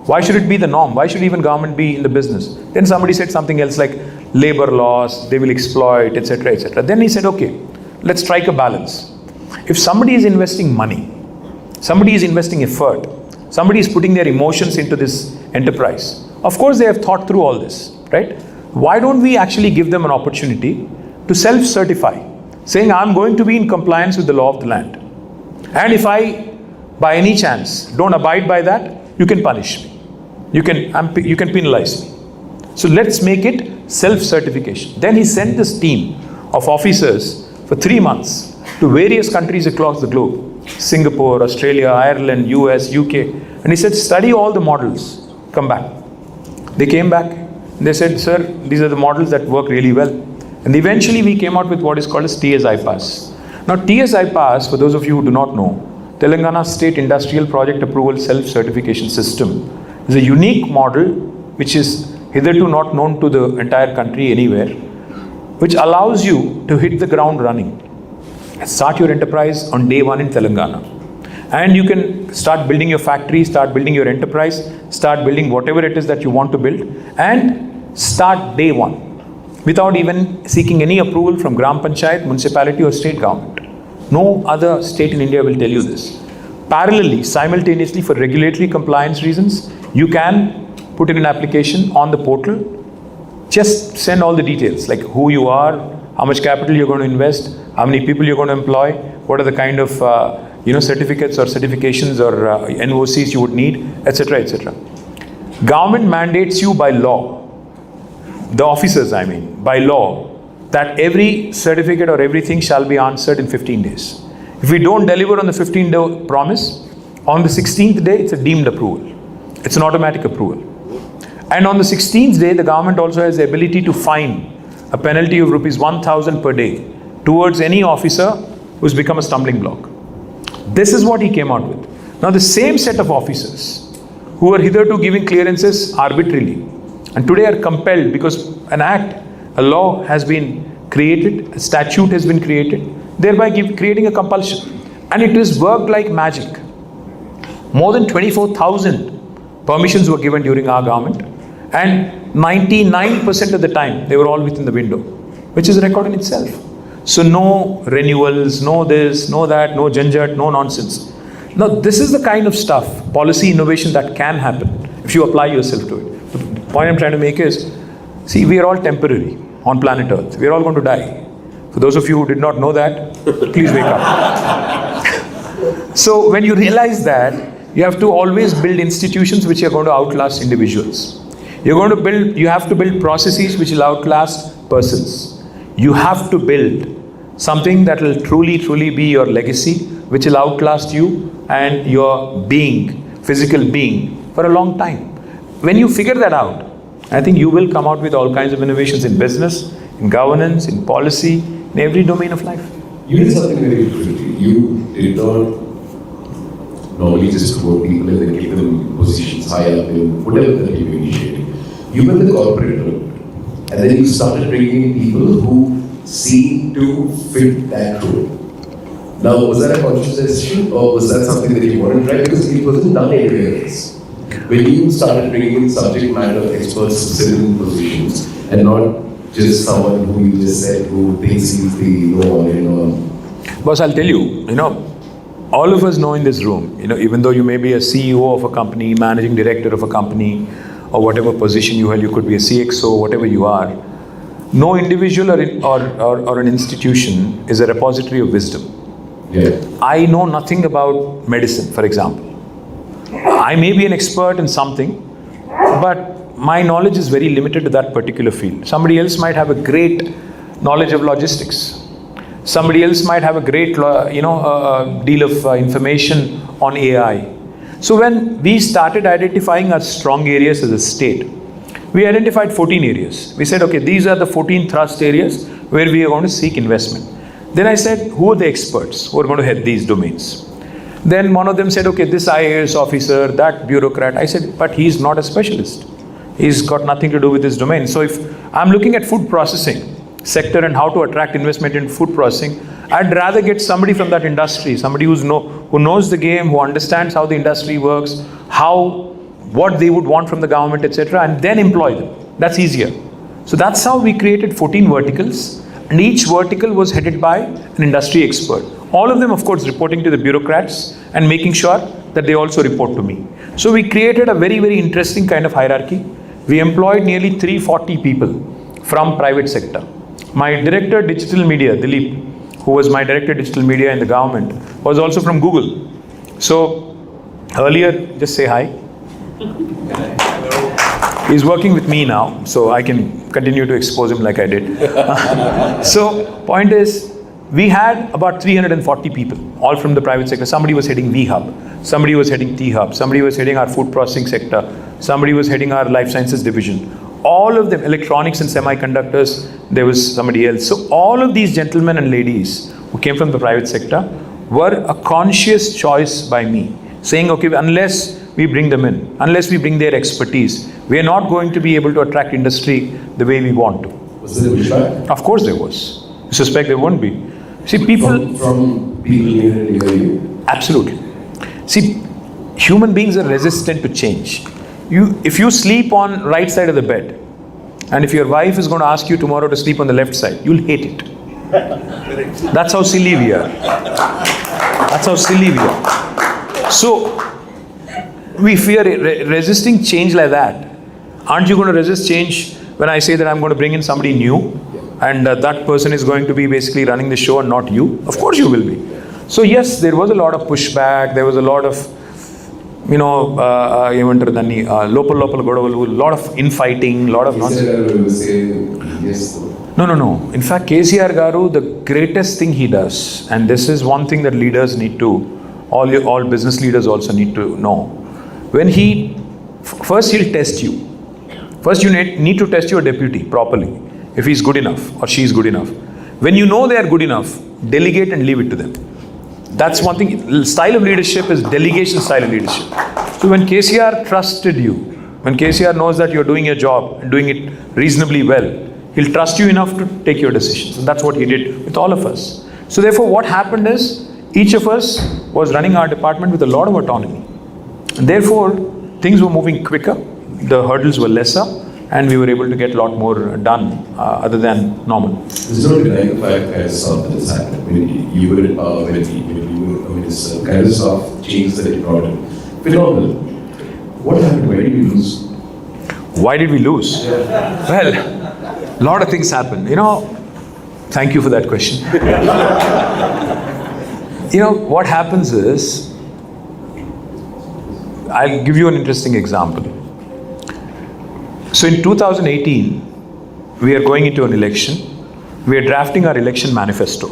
B: Why should it be the norm? Why should even government be in the business? Then somebody said something else like labor laws, they will exploit, etc., etc. Then he said, okay, let's strike a balance. If somebody is investing money, somebody is investing effort, somebody is putting their emotions into this enterprise, of course they have thought through all this, right? Why don't we actually give them an opportunity to self-certify, saying I'm going to be in compliance with the law of the land. And if I, by any chance, don't abide by that, you can punish me. You can penalize me. So let's make it self-certification. Then he sent this team of officers for 3 months to various countries across the globe. Singapore, Australia, Ireland, US, UK. And he said, study all the models, come back. They came back. They said, sir, these are the models that work really well. And eventually we came out with what is called as TSI Pass. Now TSI Pass, for those of you who do not know, Telangana State Industrial Project Approval Self-Certification System is a unique model which is hitherto not known to the entire country anywhere, which allows you to hit the ground running. Start your enterprise on day one in Telangana. And you can start building your factory, start building your enterprise, start building whatever it is that you want to build, and start day one without even seeking any approval from Gram Panchayat, municipality or state government. No other state in India will tell you this. Parallelly, simultaneously, for regulatory compliance reasons, you can put in an application on the portal. Just send all the details, like who you are, how much capital you're going to invest, how many people you're going to employ, what are the kind of certificates or certifications or NOCs you would need, etc., etc. Government mandates you by law, the officers by law, that every certificate or everything shall be answered in 15 days. If we don't deliver on the 15-day promise, on the 16th day, it's a deemed approval. It's an automatic approval. And on the 16th day, the government also has the ability to fine a penalty of rupees 1,000 per day towards any officer who's become a stumbling block. This is what he came out with. Now the same set of officers who were hitherto giving clearances arbitrarily and today are compelled because an act, a law has been created, a statute has been created, thereby creating a compulsion. And it has worked like magic. More than 24,000 permissions were given during our government, and 99% of the time they were all within the window, which is a record in itself. So no renewals, no this, no that, no janjat, no nonsense. Now this is the kind of stuff, policy innovation that can happen if you apply yourself to it. The point I'm trying to make is, see, we are all temporary on planet Earth. We are all going to die. For those of you who did not know that, please wake up. So when you realize that, you have to always build institutions which are going to outlast individuals. You have to build processes which will outlast persons. You have to build something that will truly be your legacy, which will outlast you and your being, physical being, for a long time. When you figure that out, I think you will come out with all kinds of innovations in business, in governance, in policy, in every domain of life.
A: You did something very differently. You did not normally just promote people and then give them positions high up in whatever that you were initiating. You went the corporate route, and then you started bringing in people who seem to fit that role. Now, was that a conscious decision, or was that something that you wanted to try? Because it wasn't done anywhere else. When you started bringing in subject matter experts to sit in positions, and not just someone who you just said who thinks he's the know-all.
B: Boss, I'll tell you, all of us know in this room, even though you may be a CEO of a company, managing director of a company, or whatever position you hold, you could be a CXO, whatever you are, no individual or an institution is a repository of wisdom.
A: Yeah.
B: I know nothing about medicine, for example. I may be an expert in something, but my knowledge is very limited to that particular field. Somebody else might have a great knowledge of logistics. Somebody else might have a great deal of information on AI. So when we started identifying our strong areas as a state, we identified 14 areas. We said, okay, these are the 14 thrust areas where we are going to seek investment. Then I said, who are the experts who are going to head these domains? Then one of them said, okay, this IAS officer, that bureaucrat. I said, but he's not a specialist. He's got nothing to do with this domain. So if I'm looking at food processing sector and how to attract investment in food processing, I'd rather get somebody from that industry, somebody who knows the game, who understands how the industry works, what they would want from the government, etc., and then employ them. That's easier. So that's how we created 14 verticals, and each vertical was headed by an industry expert. All of them, of course, reporting to the bureaucrats and making sure that they also report to me. So we created a very, very interesting kind of hierarchy. We employed nearly 340 people from private sector. My director digital media, Dilip, who was my director digital media in the government, was also from Google. So earlier, just say hi. He's working with me now, so I can continue to expose him like I did. So point is, we had about 340 people, all from the private sector. Somebody was heading V-Hub, somebody was heading T-Hub, somebody was heading our food processing sector, somebody was heading our life sciences division. All of them, electronics and semiconductors, there was somebody else. So all of these gentlemen and ladies who came from the private sector were a conscious choice by me, saying, okay, unless we bring them in, unless we bring their expertise, we are not going to be able to attract industry the way we want to.
A: Was there a pushback?
B: Of course there was. I suspect there won't be. See, people...
A: From people near you?
B: Absolutely. See, human beings are resistant to change. If you sleep on right side of the bed, and if your wife is going to ask you tomorrow to sleep on the left side, you'll hate it. That's how silly we are. That's how silly we are. So, we fear resisting change like that. Aren't you going to resist change when I say that I'm going to bring in somebody new, and that person is going to be basically running the show and not you? Of course you will be. So yes, there was a lot of pushback, there was a lot of, lopal godavalu, a lot of infighting, a lot of nonsense. No. In fact, KCR Garu, the greatest thing he does, and this is one thing that leaders need to, all business leaders also need to know. When first he'll test you. First you need to test your deputy properly, if he's good enough or she's good enough. When you know they are good enough, delegate and leave it to them. That's one thing. Style of leadership is delegation style of leadership. So when KCR trusted you, when KCR knows that you're doing your job and doing it reasonably well, he'll trust you enough to take your decisions. And that's what he did with all of us. So therefore what happened is, each of us was running our department with a lot of autonomy. And therefore, things were moving quicker, the hurdles were lesser, and we were able to get a lot more done other than normal.
A: There's no denying the fact that something has happened. When you were in power, this kind of soft change that you brought in. Phenomenal. What happened? Why did we lose?
B: Why did we lose? Well, a lot of things happened. Thank you for that question. What happens is, I'll give you an interesting example. So in 2018, we are going into an election. We are drafting our election manifesto.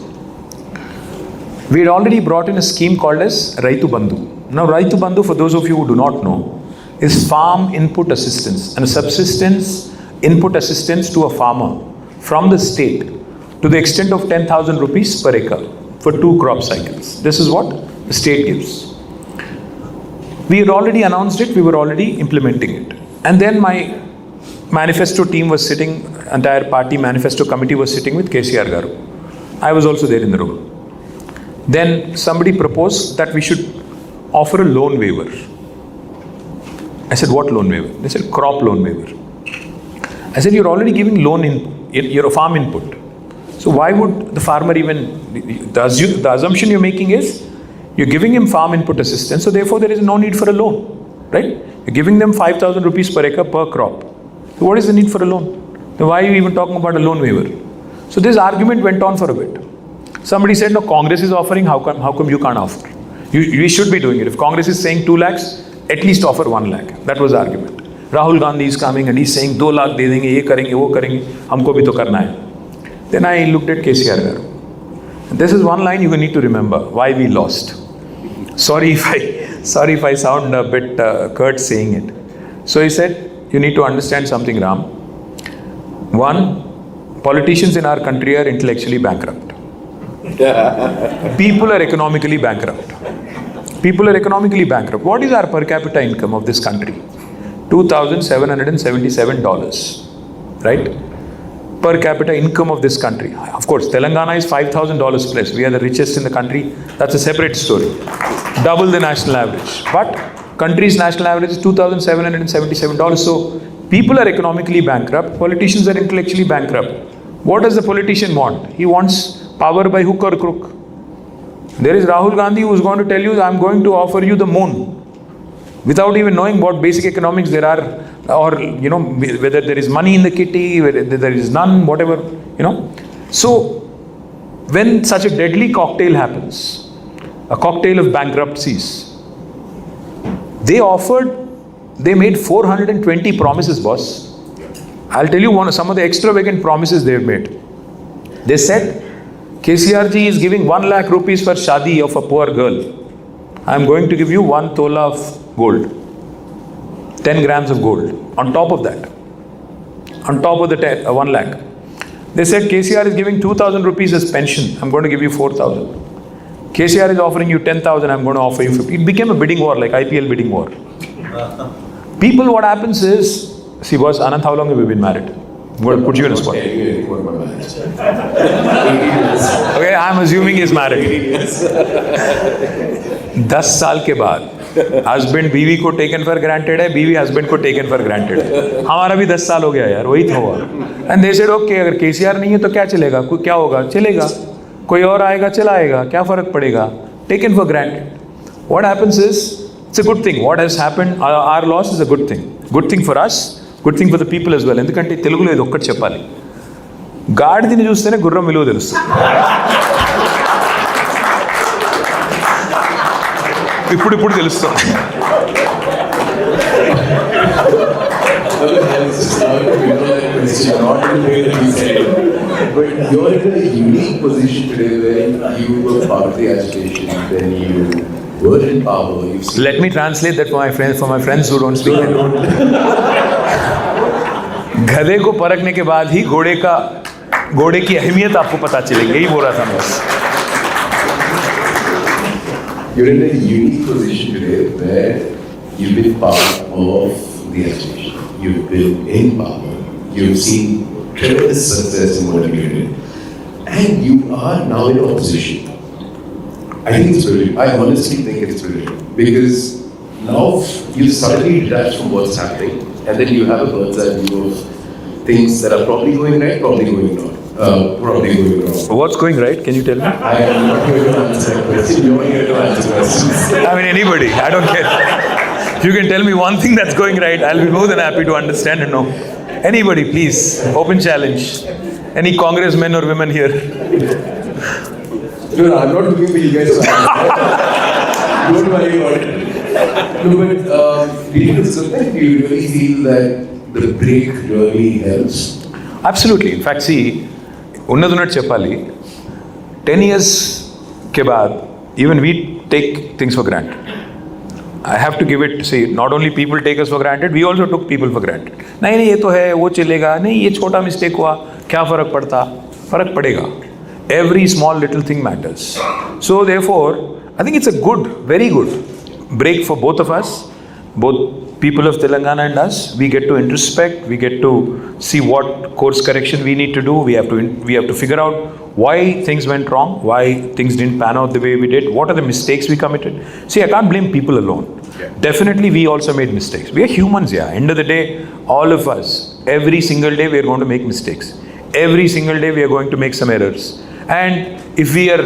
B: We had already brought in a scheme called as Raitu Bandhu. Now Raitu Bandhu, for those of you who do not know, is farm input assistance and a subsistence input assistance to a farmer from the state to the extent of 10,000 rupees per acre for 2 crop cycles. This is what the state gives. We had already announced it, we were already implementing it. And then my manifesto team was sitting, entire party manifesto committee was sitting with KCR Garu. I was also there in the room. Then somebody proposed that we should offer a loan waiver. I said, what loan waiver? They said, crop loan waiver. I said, you're already giving you're a farm input. So why would the farmer even, the assumption you're making is, you're giving him farm input assistance, so therefore there is no need for a loan, right? You're giving them 5,000 rupees per acre per crop. So what is the need for a loan? Then why are you even talking about a loan waiver? So this argument went on for a bit. Somebody said, no, Congress is offering, how come you can't offer? You should be doing it. If Congress is saying 2 lakhs, at least offer 1 lakh. That was the argument. Rahul Gandhi is coming and he's saying 2 lakh de denge, ye karenge, wo karenge, humko bhi to karna hai. Then I looked at KCR Garu. This is one line you need to remember, why we lost. Sorry if I sound a bit curt saying it. So he said, you need to understand something, Ram. One, politicians in our country are intellectually bankrupt. People are economically bankrupt. People are economically bankrupt. What is our per capita income of this country? $2,777, right? Per capita income of this country. Of course, Telangana is $5,000 plus. We are the richest in the country. That's a separate story. Double the national average. But country's national average is $2,777. So people are economically bankrupt. Politicians are intellectually bankrupt. What does the politician want? He wants power by hook or crook. There is Rahul Gandhi who is going to tell you, I'm going to offer you the moon, without even knowing what basic economics there are, or whether there is money in the kitty, whether there is none, whatever. So when such a deadly cocktail happens, a cocktail of bankruptcies, they made 420 promises, boss. I'll tell you some of the extravagant promises they've made. They said KCRG is giving 1 lakh rupees for shadi of a poor girl. I'm going to give you 1 tola of gold, 10 grams of gold. On top of that, on top of the 1 lakh, they said KCR is giving 2,000 rupees as pension. I'm going to give you 4,000. KCR is offering you 10,000. I'm going to offer you 50. It became a bidding war, like IPL bidding war. People, what happens is, see, boss, Anand, how long have you been married? I'm going to put you in a spot. Okay, I'm assuming he's married. 10 साल के बाद husband बीवी को taken for granted है, बीवी husband को taken for granted है. हमारा भी 10 साल हो गया यार, वही था हुआ. एंड दे सेड ओके, अगर केसीआर नहीं है तो क्या चलेगा, क्या होगा, चलेगा, कोई और आएगा चलाएगा, क्या फर्क पड़ेगा, taken for granted. What happens is, it's a good thing. What has happened, our loss is a good thing. Good thing for us, good thing for the people as well. ఎందుకంటే తెలుగులో ఇది ఒక్కటి చెప్పాలి, గాడిదని చూస్తేనే గుర్రం విలువ తెలుస్తుంది. ఇప్పుడు తెలుస్తుంది.
A: But you're in a unique position today where you were part of the agitation, then you were in power.
B: Let me translate that for my friends who don't speak Hindi. गधे को परखने के बाद ही घोड़े की अहमियत आपको पता चलेगी. यही बोल रहा था बस.
A: You're in a unique position today where you've been part of the agitation. You've been in power. You've seen tremendous success in what you did. And you are now in opposition. I think it's brilliant. I honestly think it's brilliant. Because now you suddenly detach from what's happening, and then you have a bird's eye view of things that are probably going right, probably going wrong. Probably going wrong.
B: What's going right? Can you tell me?
A: I am not going to answer that question. You're here to answer questions.
B: I mean, anybody. I don't care. If you can tell me one thing that's going right, I'll be more than happy to understand and know. Anybody, please. Open challenge. Any congressmen or women here?
A: No, I'm not looking for you guys to answer. Don't worry about it. No, but do you really feel that the break really helps?
B: Absolutely. In fact, see, उन्नत चप्पाली 10 years के बाद even we take things for granted. I have to give it, see, not only people take us for granted, we also took people for granted. नहीं ये तो है, वो चलेगा, नहीं ये छोटा मिस्टेक हुआ, क्या फ़र्क पड़ता, फ़र्क पड़ेगा. Every small little thing matters. So therefore, I think it's a good, very good break for both of us, both people of Telangana and us. We get to introspect, we get to see what course correction we need to do. We have to figure out why things went wrong, why things didn't pan out the way we did, what are the mistakes we committed. See, I can't blame people alone. Yeah. Definitely we also made mistakes. We are humans, yeah. End of the day, all of us, every single day we are going to make mistakes. Every single day we are going to make some errors. And if we are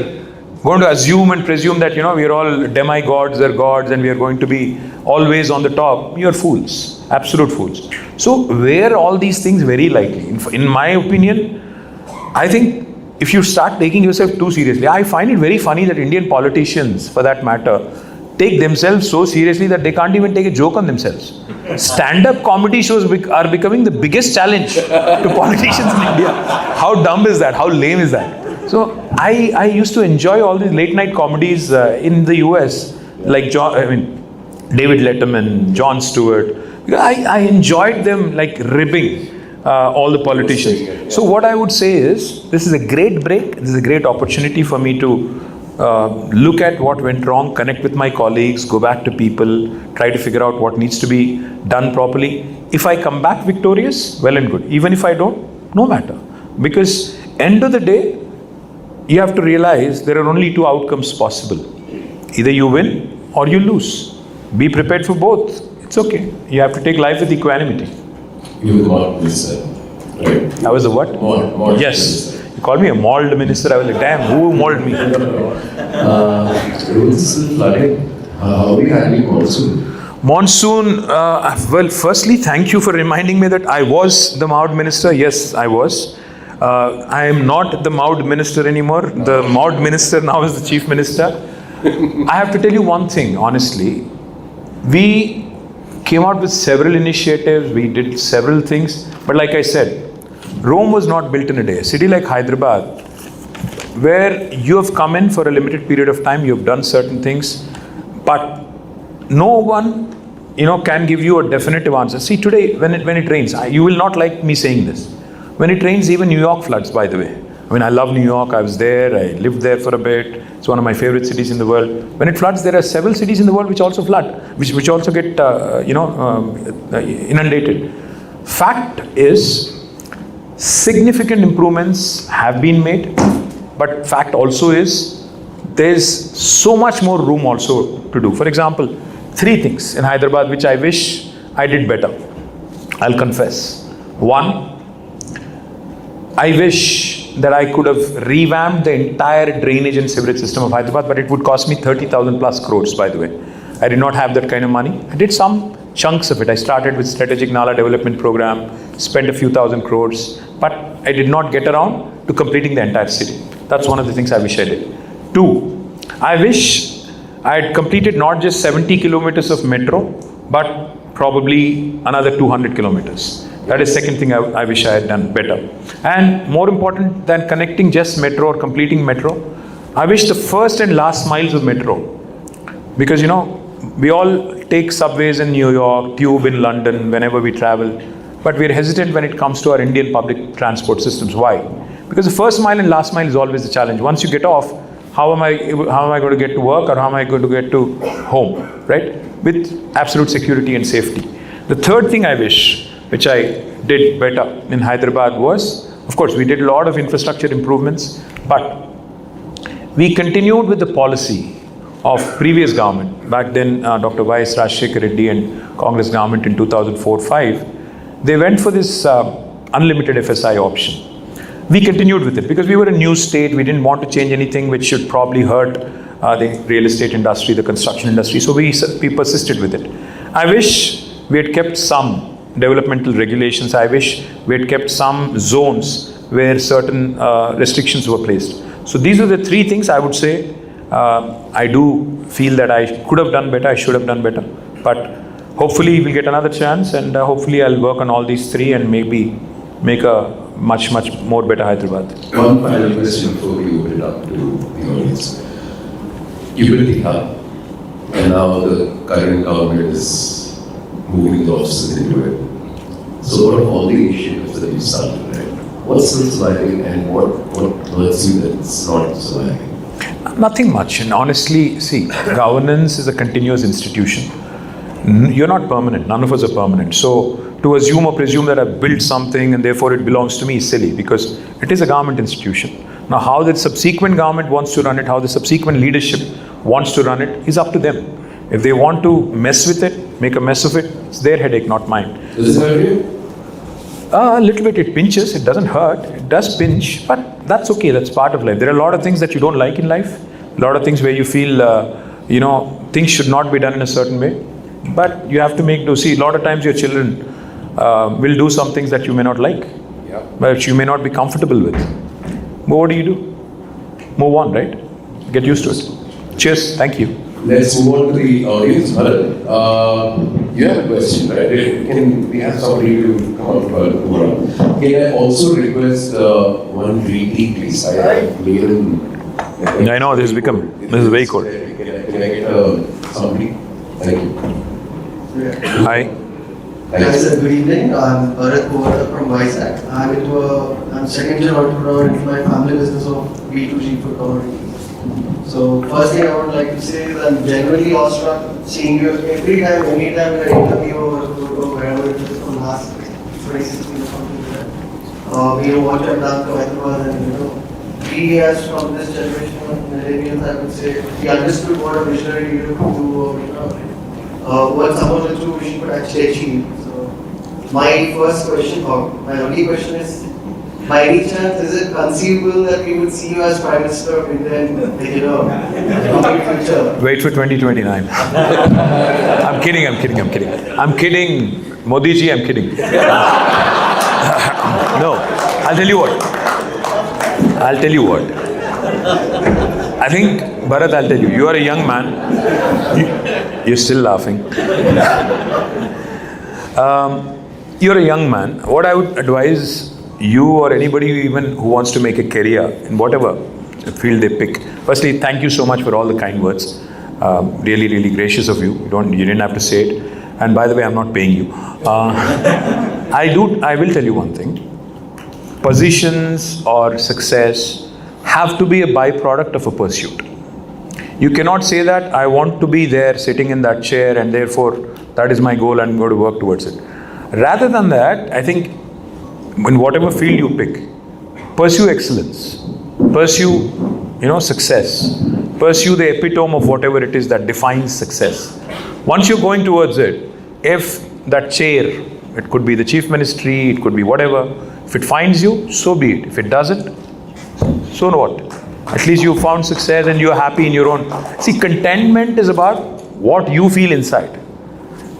B: going to assume and presume that, we are all demigods or gods and we are going to be always on the top, you are fools, absolute fools. So wear all these things very lightly. In my opinion, I think if you start taking yourself too seriously, I find it very funny that Indian politicians, for that matter, take themselves so seriously that they can't even take a joke on themselves. Stand-up comedy shows are becoming the biggest challenge to politicians in India. How dumb is that? How lame is that? So I used to enjoy all these late night comedies in the US, like David Letterman, Jon Stewart. I enjoyed them like ribbing. all the politicians. So what I would say is, this is a great break. This is a great opportunity for me to look at what went wrong, connect with my colleagues, go back to people, try to figure out what needs to be done properly. If I come back victorious, well and good. Even if I don't, no matter. Because end of the day, you have to realize there are only two outcomes possible. Either you win or you lose. Be prepared for both. It's okay. You have to take life with equanimity.
A: You were the mauled minister, right?
B: I was a what?
A: Mauled
B: Yes.
A: minister.
B: You called me a mauled minister. I was like, damn, who mauled me?
A: Roads still flooding. How are we handling monsoon?
B: Monsoon, well, firstly, thank you for reminding me that I was the mauled minister. Yes, I was. I am not the mauled minister anymore. The mauled minister now is the chief minister. I have to tell you one thing, honestly. We came out with several initiatives, we did several things, but like I said, Rome was not built in a day. A city like Hyderabad, where you have come in for a limited period of time, you have done certain things, but no one, can give you a definitive answer. See, today, when it rains, you will not like me saying this. When it rains, even New York floods, by the way. I mean, I love New York. I was there. I lived there for a bit. It's one of my favorite cities in the world. When it floods, there are several cities in the world which also flood, which also get, inundated. Fact is, significant improvements have been made. But fact also is, there's so much more room also to do. For example, 3 things in Hyderabad which I wish I did better. I'll confess. 1, I wish that I could have revamped the entire drainage and sewerage system of Hyderabad, but it would cost me 30,000 plus crores, by the way. I did not have that kind of money. I did some chunks of it. I started with strategic Nala development program, spent a few thousand crores, but I did not get around to completing the entire city. That's one of the things I wish I did. 2, I wish I had completed not just 70 kilometers of metro, but probably another 200 kilometers. That is second thing I wish I had done better. And more important than connecting just metro or completing metro, I wish the first and last miles of metro. Because we all take subways in New York, tube in London, whenever we travel. But we're hesitant when it comes to our Indian public transport systems. Why? Because the first mile and last mile is always the challenge. Once you get off, how am I going to get to work, or how am I going to get to home, right? With absolute security and safety. The third thing I wish, which I did better in Hyderabad, was, of course, we did a lot of infrastructure improvements, but we continued with the policy of previous government. Back then, Dr. Y.S. Rajshekhar Reddy and Congress government in 2004-05, they went for this unlimited FSI option. We continued with it because we were a new state. We didn't want to change anything which should probably hurt the real estate industry, the construction industry. So we persisted with it. I wish we had kept some developmental regulations. I wish we had kept some zones where certain restrictions were placed. So these are the 3 things I would say. I do feel that I could have done better, I should have done better. But hopefully we'll get another chance, and hopefully I'll work on all these 3 and maybe make a much more better Hyderabad.
A: One final question before we open it up to the audience. You built the hub, and now the current government is moving the offices into it. So what are all the initiatives that you started, right? What's still surviving, and what hurts you that it's not surviving?
B: Nothing much. And honestly, see, governance is a continuous institution. You're not permanent. None of us are permanent. So to assume or presume that I've built something and therefore it belongs to me is silly, because it is a government institution. Now, how the subsequent government wants to run it, how the subsequent leadership wants to run it, is up to them. If they want to mess with it, make a mess of it, it's their headache, not mine.
A: Does it hurt you?
B: A little bit, it pinches. It doesn't hurt. It does pinch, but that's okay. That's part of life. There are a lot of things that you don't like in life. A lot of things where you feel, things should not be done in a certain way. But you have to make do. See, a lot of times your children will do some things that you may not like, but you may not be comfortable with. But what do? Move on, right? Get used to it. Cheers. Thank you.
A: Let's move on to the audience. Bharat, you have a question, right? Can we have somebody to come up to Bharat? Can I also request one green tea, please? I have made
B: I know, this is very cold.
A: Can I get somebody? Thank you.
B: Hi.
A: Thank
C: Hi
A: you.
C: sir, good evening. I'm Bharat Kovata from Vizag. I'm second gen entrepreneur in my family business of B2G for commodity. So first thing I would like to say is I'm genuinely awestruck seeing you every time, anytime in an interview or wherever it is from last 2016 or something like that. What you have done to Hyderabad and we as from this generation of millennials, I would say, we understood what a visionary you could do or what someone will do we could actually achieve. So my first question, or my only question is, by any chance, is it conceivable that we would see you as Prime Minister of India in the future?
B: Wait for 2029. I'm kidding. Modi ji, I'm kidding. No, I'll tell you what. I think, Bharat, I'll tell you, you are a young man. You're still laughing. You're a young man. What I would advise you or anybody even who wants to make a career in whatever field they pick. Firstly, thank you so much for all the kind words. Really, really gracious of you. You didn't have to say it. And by the way, I'm not paying you. I will tell you one thing. Positions or success have to be a byproduct of a pursuit. You cannot say that I want to be there sitting in that chair and therefore that is my goal and I'm going to work towards it. Rather than that, I think in whatever field you pick, pursue excellence, pursue success, pursue the epitome of whatever it is that defines success. Once you're going towards it, if that chair, it could be the chief ministry, it could be whatever, if it finds you, so be it. If it doesn't, so what? At least you found success and you're happy in your own. See, contentment is about what you feel inside.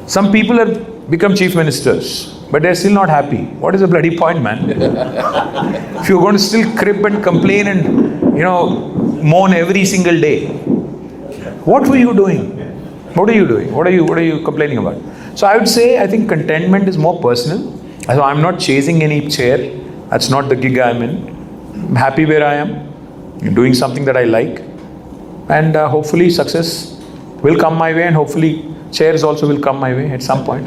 B: Some people have become chief ministers, but they're still not happy. What is the bloody point, man? If you're going to still crib and complain and, moan every single day, what were you doing? What are you doing? What are you complaining about? So I would say, I think contentment is more personal. So I'm not chasing any chair. That's not the gig I'm in. I'm happy where I am. I'm doing something that I like. And hopefully success will come my way and hopefully chairs also will come my way at some point.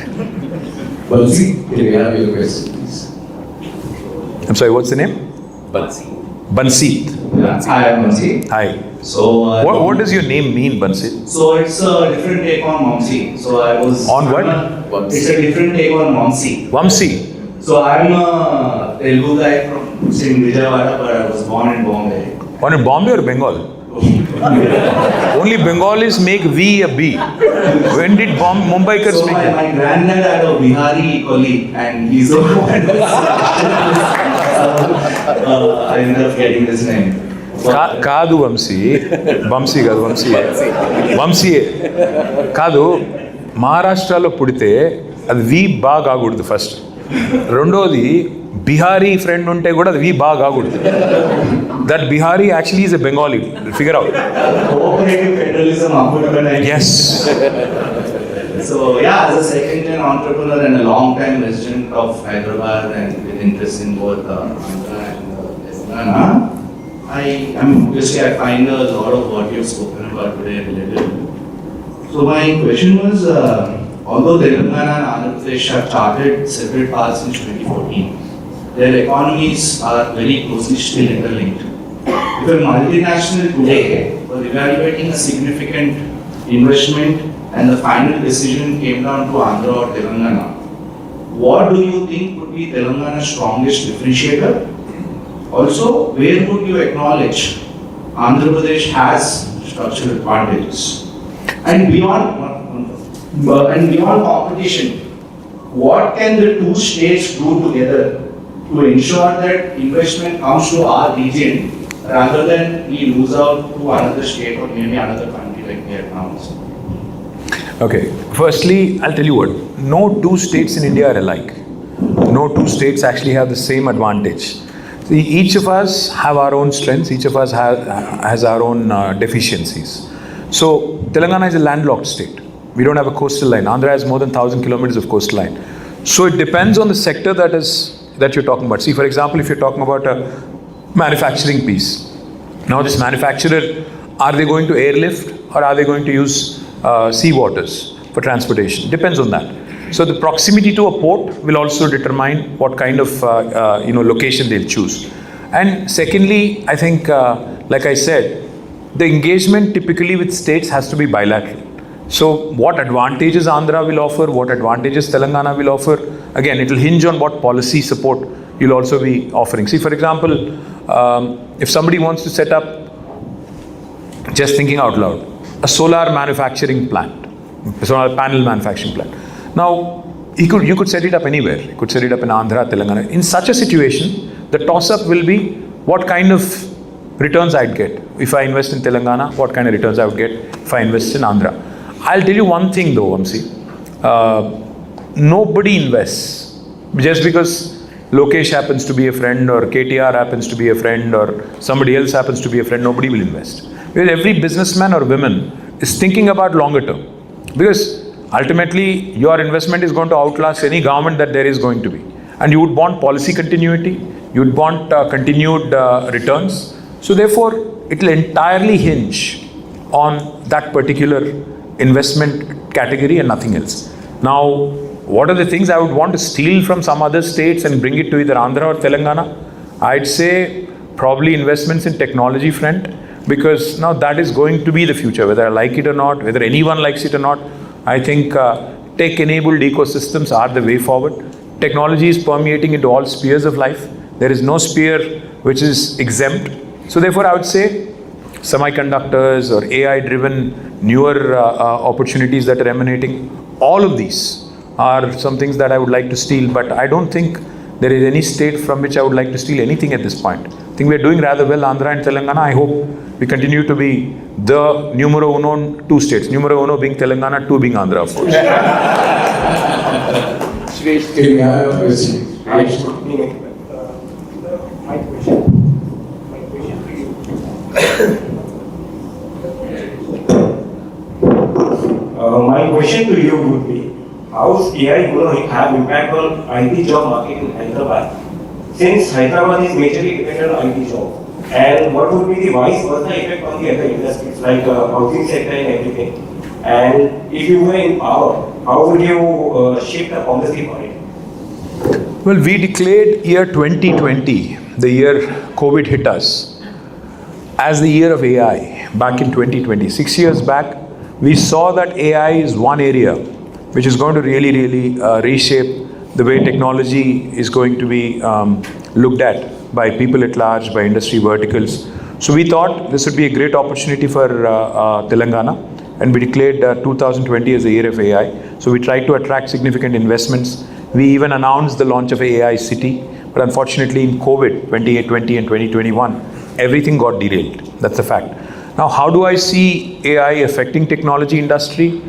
A: Bansi, can we have your question, please?
B: I'm sorry, what's the name?
D: Bansi.
B: Bansit.
D: Yeah. Hi, I'm Bansi.
B: Hi.
D: So,
B: What does your name mean, Bansit?
D: So it's a different take on Momsi. So I was
B: On what?
D: It's a different take on Momsi.
B: Vamsi.
D: So I'm a Telugu guy from Vijayawada, but I was born in Bombay.
B: Born in Bombay or Bengal? Only Bengalis make V a B. When did Mumbaikars
D: So
B: make
D: my
B: it?
D: granddad had a Bihari colleague, and he's the one who I ended up getting this name.
B: కాదు వంశీ కాదు వంశీ కాదు మహారాష్ట్రలో పుడితే అది వి బాగా కాకూడదు first రెండోది బిహారీ ఫ్రెండ్ ఉంటే కూడా అది వి బాగా కాకూడదు that Bihari actually is a Bengali figure out
D: Cooperative federalism,
B: yes
D: So yeah, as a second-gen entrepreneur and a long-time resident of Hyderabad and with interest in both Andhra and Telangana, I find a lot of what you've spoken about today related. So my question was, although Telangana and Andhra Pradesh have charted separate paths since 2014, their economies are very closely still interlinked. If a multinational today was evaluating a significant investment and the final decision came down to Andhra or Telangana, what do you think would be Telangana's strongest differentiator? Also, where would you acknowledge Andhra Pradesh has structural advantages? And beyond competition, what can the two states do together to ensure that investment comes to our region rather than we lose out to another state or maybe another country like Vietnam?
B: Okay, firstly, I'll tell you what, no two states in India are alike. No two states actually have the same advantage. See, each of us have our own strengths, each of us has our own deficiencies. So, Telangana is a landlocked state. We don't have a coastal line. Andhra has more than 1,000 kilometers of coastline. So, it depends on the sector that you're talking about. See, for example, if you're talking about a manufacturing piece. Now, this manufacturer, are they going to airlift or are they going to use sea waters for transportation? Depends on that. So the proximity to a port will also determine what kind of location they'll choose. And secondly, I think, like I said, the engagement typically with states has to be bilateral. So what advantages Andhra will offer, what advantages Telangana will offer, again, it will hinge on what policy support you'll also be offering. See, for example, if somebody wants to set up, just thinking out loud, a solar manufacturing plant, a solar panel manufacturing plant. Now, you could set it up anywhere. You could set it up in Andhra, Telangana. In such a situation, the toss-up will be what kind of returns I'd get. If I invest in Telangana, what kind of returns I would get if I invest in Andhra. I'll tell you one thing though, Vamsi. Nobody invests just because Lokesh happens to be a friend or KTR happens to be a friend or somebody else happens to be a friend. Nobody will invest. Because every businessman or woman is thinking about longer term. Because ultimately, your investment is going to outlast any government that there is going to be. And you would want policy continuity, you would want continued returns. So therefore, it will entirely hinge on that particular investment category and nothing else. Now, what are the things I would want to steal from some other states and bring it to either Andhra or Telangana? I'd say probably investments in technology front, because now that is going to be the future, whether I like it or not, whether anyone likes it or not. I think tech-enabled ecosystems are the way forward. Technology is permeating into all spheres of life. There is no sphere which is exempt. So therefore, I would say semiconductors or AI-driven newer opportunities that are emanating, all of these are some things that I would like to steal, but I don't think there is any state from which I would like to steal anything at this point. I think we're doing rather well, Andhra and Telangana. I hope we continue to be the numero uno two states. Numero uno being Telangana, two being Andhra, of course.
A: Suresh, can you have a question?
E: My question to you. My question to you would be, how is AI going to have impact on IT job market in Hyderabad? Since Hyderabad is majorly dependent on IT job, and what would be the vice versa effect on the other industries like housing sector and everything? And if you were in power, how would you shape the policy for it?
B: Well, we declared year 2020, the year COVID hit us, as the year of AI back in 2020. 6 years back, we saw that AI is one area which is going to really reshape the way technology is going to be looked at by people at large, by industry verticals. So we thought this would be a great opportunity for Telangana, and we declared 2020 as the year of AI. So we tried to attract significant investments. We even announced the launch of AI City, but unfortunately in COVID 2020 and 2021, everything got derailed. That's a fact. Now, how do I see AI affecting technology industry?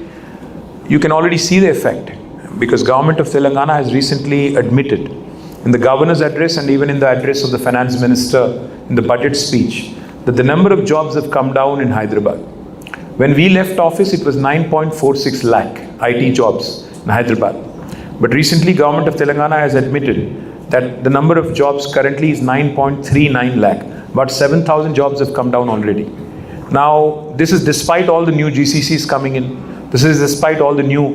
B: You can already see the effect, because Government of Telangana has recently admitted in the governor's address and even in the address of the finance minister in the budget speech that the number of jobs have come down in Hyderabad. When we left office, it was 9.46 lakh IT jobs in Hyderabad. But recently, Government of Telangana has admitted that the number of jobs currently is 9.39 lakh. About 7,000 jobs have come down already. Now, this is despite all the new GCCs coming in. This is despite all the new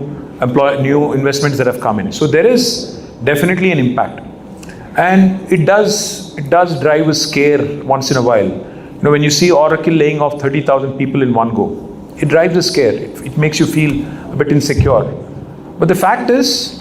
B: investments that have come in. So there is definitely an impact. And it does drive a scare once in a while. You know, when you see Oracle laying off 30,000 people in one go, it drives a scare. It makes you feel a bit insecure. But the fact is,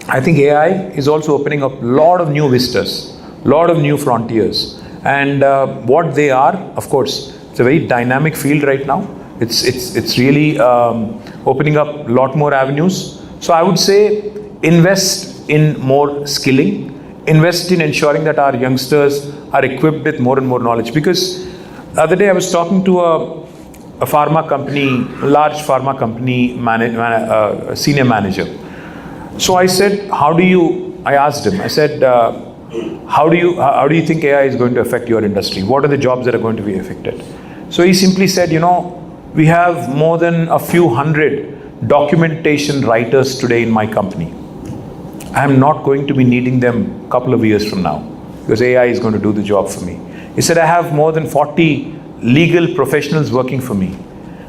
B: I think AI is also opening up a lot of new vistas, a lot of new frontiers. And what they are, of course, it's a very dynamic field right now. It's really opening up a lot more avenues. So I would say invest in more skilling, invest in ensuring that our youngsters are equipped with more and more knowledge. Because the other day I was talking to a pharma company, a large pharma company senior manager. So I said, I asked him, I said, how do you think AI is going to affect your industry? What are the jobs that are going to be affected? So he simply said, we have more than a few hundred documentation writers today in my company. I am not going to be needing them a couple of years from now because AI is going to do the job for me. He said, I have more than 40 legal professionals working for me.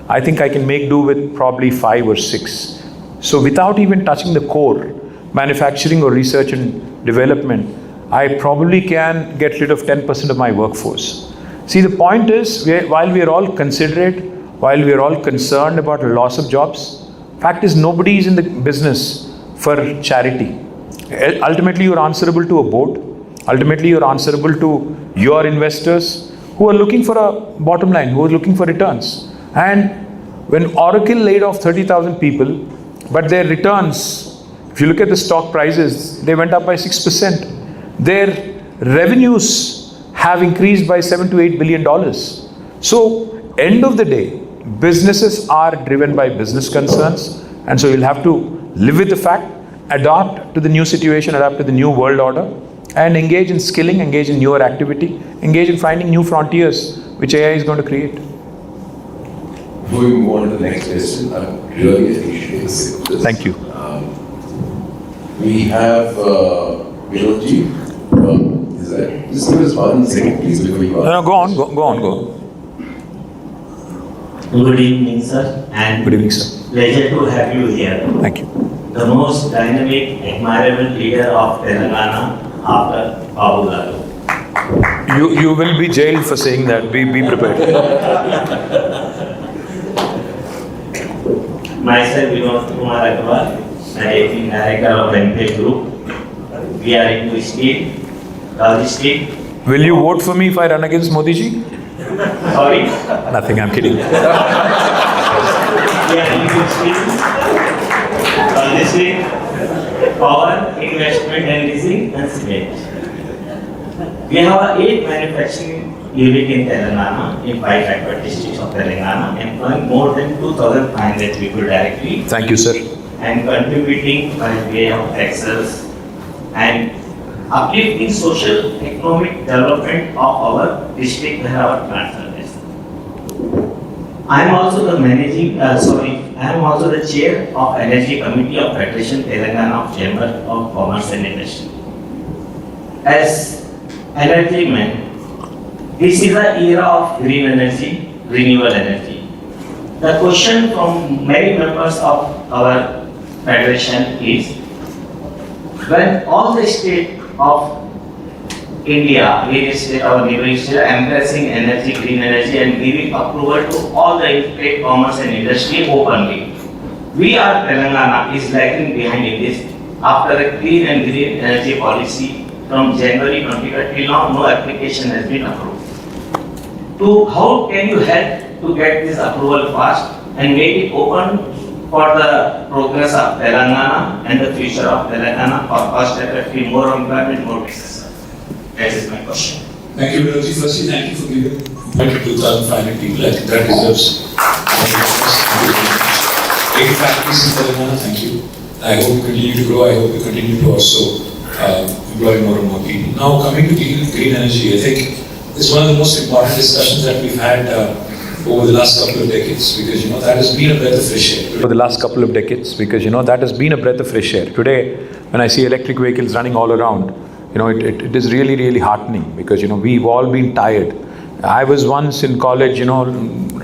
B: I think I can make do with probably 5 or 6. So without even touching the core, manufacturing or research and development, I probably can get rid of 10% of my workforce. See, the point is, while we are all considerate, while we are all concerned about the loss of jobs, fact is nobody is in the business for charity. Ultimately, you are answerable to a board. Ultimately, you are answerable to your investors who are looking for a bottom line, who are looking for returns. And when Oracle laid off 30,000 people, but their returns, if you look at the stock prices, they went up by 6%. Their revenues have increased by $7 to $8 billion. So, end of the day, businesses are driven by business concerns, and so you'll have to live with the fact, adapt to the new situation, adapt to the new world order, and engage in skilling, engage in newer activity, engage in finding new frontiers which AI is going to create.
A: Before we move on to the next question, I'm really appreciating this.
B: Thank you.
A: We have Vinodji. Is that? Just give us 1 second, please, before you ask.
B: No, go on.
F: Good evening, sir. And
B: Good evening, sir.
F: pleasure to have you here.
B: Thank you.
F: The most dynamic, admirable leader of Telangana after Babu Garu.
B: You will be jailed for saying that. Be prepared.
F: Myself, Vinod Kumar Agarwal, Managing Director of Venture Group. We are into steel, logistics.
B: Will you vote for me if I run against Modi ji?
F: Sorry,
B: Nothing, I'm kidding.
F: we are into steel, logistics, power, investment and leasing, and cement. We have 8 manufacturing units in Telangana, in 5 backward districts of Telangana, employing more than 2,500 people directly.
B: Thank you, sir.
F: And contributing by way of taxes and uplifting social economic development of our district where our plants are based. I am also the chair of Energy Committee of Federation Telangana of Chamber of Commerce and Industry. As energy man, this is the era of green energy, renewable energy. The question from many members of our federation is, when all the states of India, various states, our neighboring states, are embracing energy, green energy and giving approval to all the trade, commerce and industry openly, we are Telangana is lagging behind in this. After a clean and green energy policy from January 2020 till now, no application has been approved. How can you help to get this approval fast and make it open for the progress of Telangana and the future of Telangana for cost effective, more employment, more business? That is my question.
G: Thank you, Vinodji. Firstly, thank you for giving 2,500 people. I think that deserves 8 factories in Telangana. Thank you. I hope we continue to grow. I hope we continue to also employ more and more people. Now, coming to green energy, I think it's one of the most important discussions that we've had over the last couple of decades, because that has been a breath of fresh air.
B: For the last couple of decades, because that has been a breath of fresh air. Today, when I see electric vehicles running all around, it is really, really heartening, because we've all been tired. I was once in college,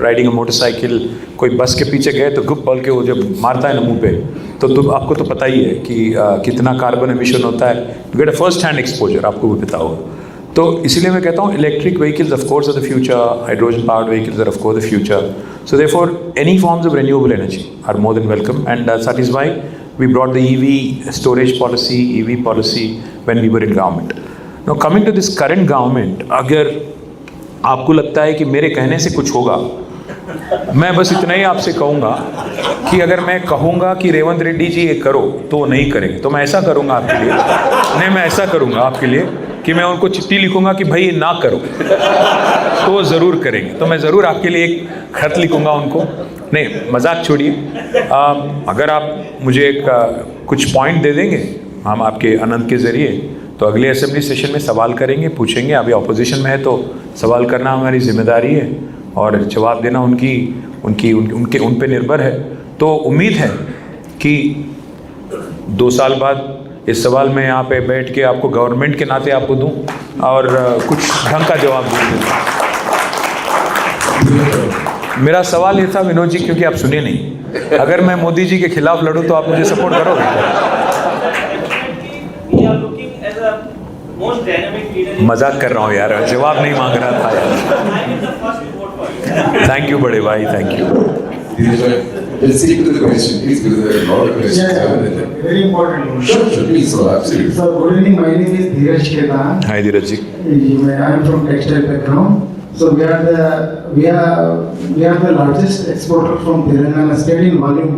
B: riding a motorcycle. कोई बस के पीछे गए तो गुप बोल के वो जब मारता है ना मुंह पे, तो आपको तो पता ही है कि कितना कार्बन एमिशन होता है. You get a first hand exposure, आपको भी पता होगा. तो इसीलिए मैं कहता हूँ electric vehicles of course are the future, hydrogen powered vehicles are of course the future. So therefore, any forms of renewable energy are more than welcome, and that is why we brought the EV storage policy, EV policy when we were in government. Now coming to this current government, अगर आपको लगता है कि मेरे कहने से कुछ होगा, मैं बस इतना ही आपसे कहूँगा कि अगर मैं कहूँगा कि रेवंत रेड्डी जी ये करो तो वो नहीं करेंगे, तो मैं ऐसा करूँगा आपके लिए, नहीं मैं ऐसा करूँगा आपके लिए कि मैं उनको चिट्ठी लिखूँगा कि भाई ये ना करो, तो वो ज़रूर करेंगे. तो मैं ज़रूर आपके लिए एक खत लिखूँगा उनको. नहीं, मजाक छोड़िए. अगर आप मुझे कुछ पॉइंट दे देंगे हम आपके आनंद के ज़रिए, तो अगले असेंबली सेशन में सवाल करेंगे, पूछेंगे. अभी ऑपोजिशन में है तो सवाल करना हमारी जिम्मेदारी है और जवाब देना उन पे निर्भर है. तो उम्मीद है कि 2 साल बाद इस सवाल में यहाँ पे बैठ के आपको गवर्नमेंट के नाते आपको दूँ और कुछ ढंग का जवाब दूँ. मेरा सवाल ये था विनोद जी, क्योंकि आप सुने नहीं, अगर मैं मोदी जी के खिलाफ लड़ूं तो आप मुझे सपोर्ट करोगे?
F: We are looking as a most dynamic leader.
B: मजाक कर रहा हूँ यार, जवाब नहीं मांग रहा था यार.
F: I am the first to vote for you.
B: Thank you बड़े भाई, thank you.
A: Let's stick to the question, please, because there are a lot of questions.
H: Very important.
A: Sure, please, so absolutely.
H: Sir, good evening. My name is Dheeraj Ketan.
B: Hi Dheeraj ji.
H: I am from textile background. So we are the largest exporter from Telangana state in volume.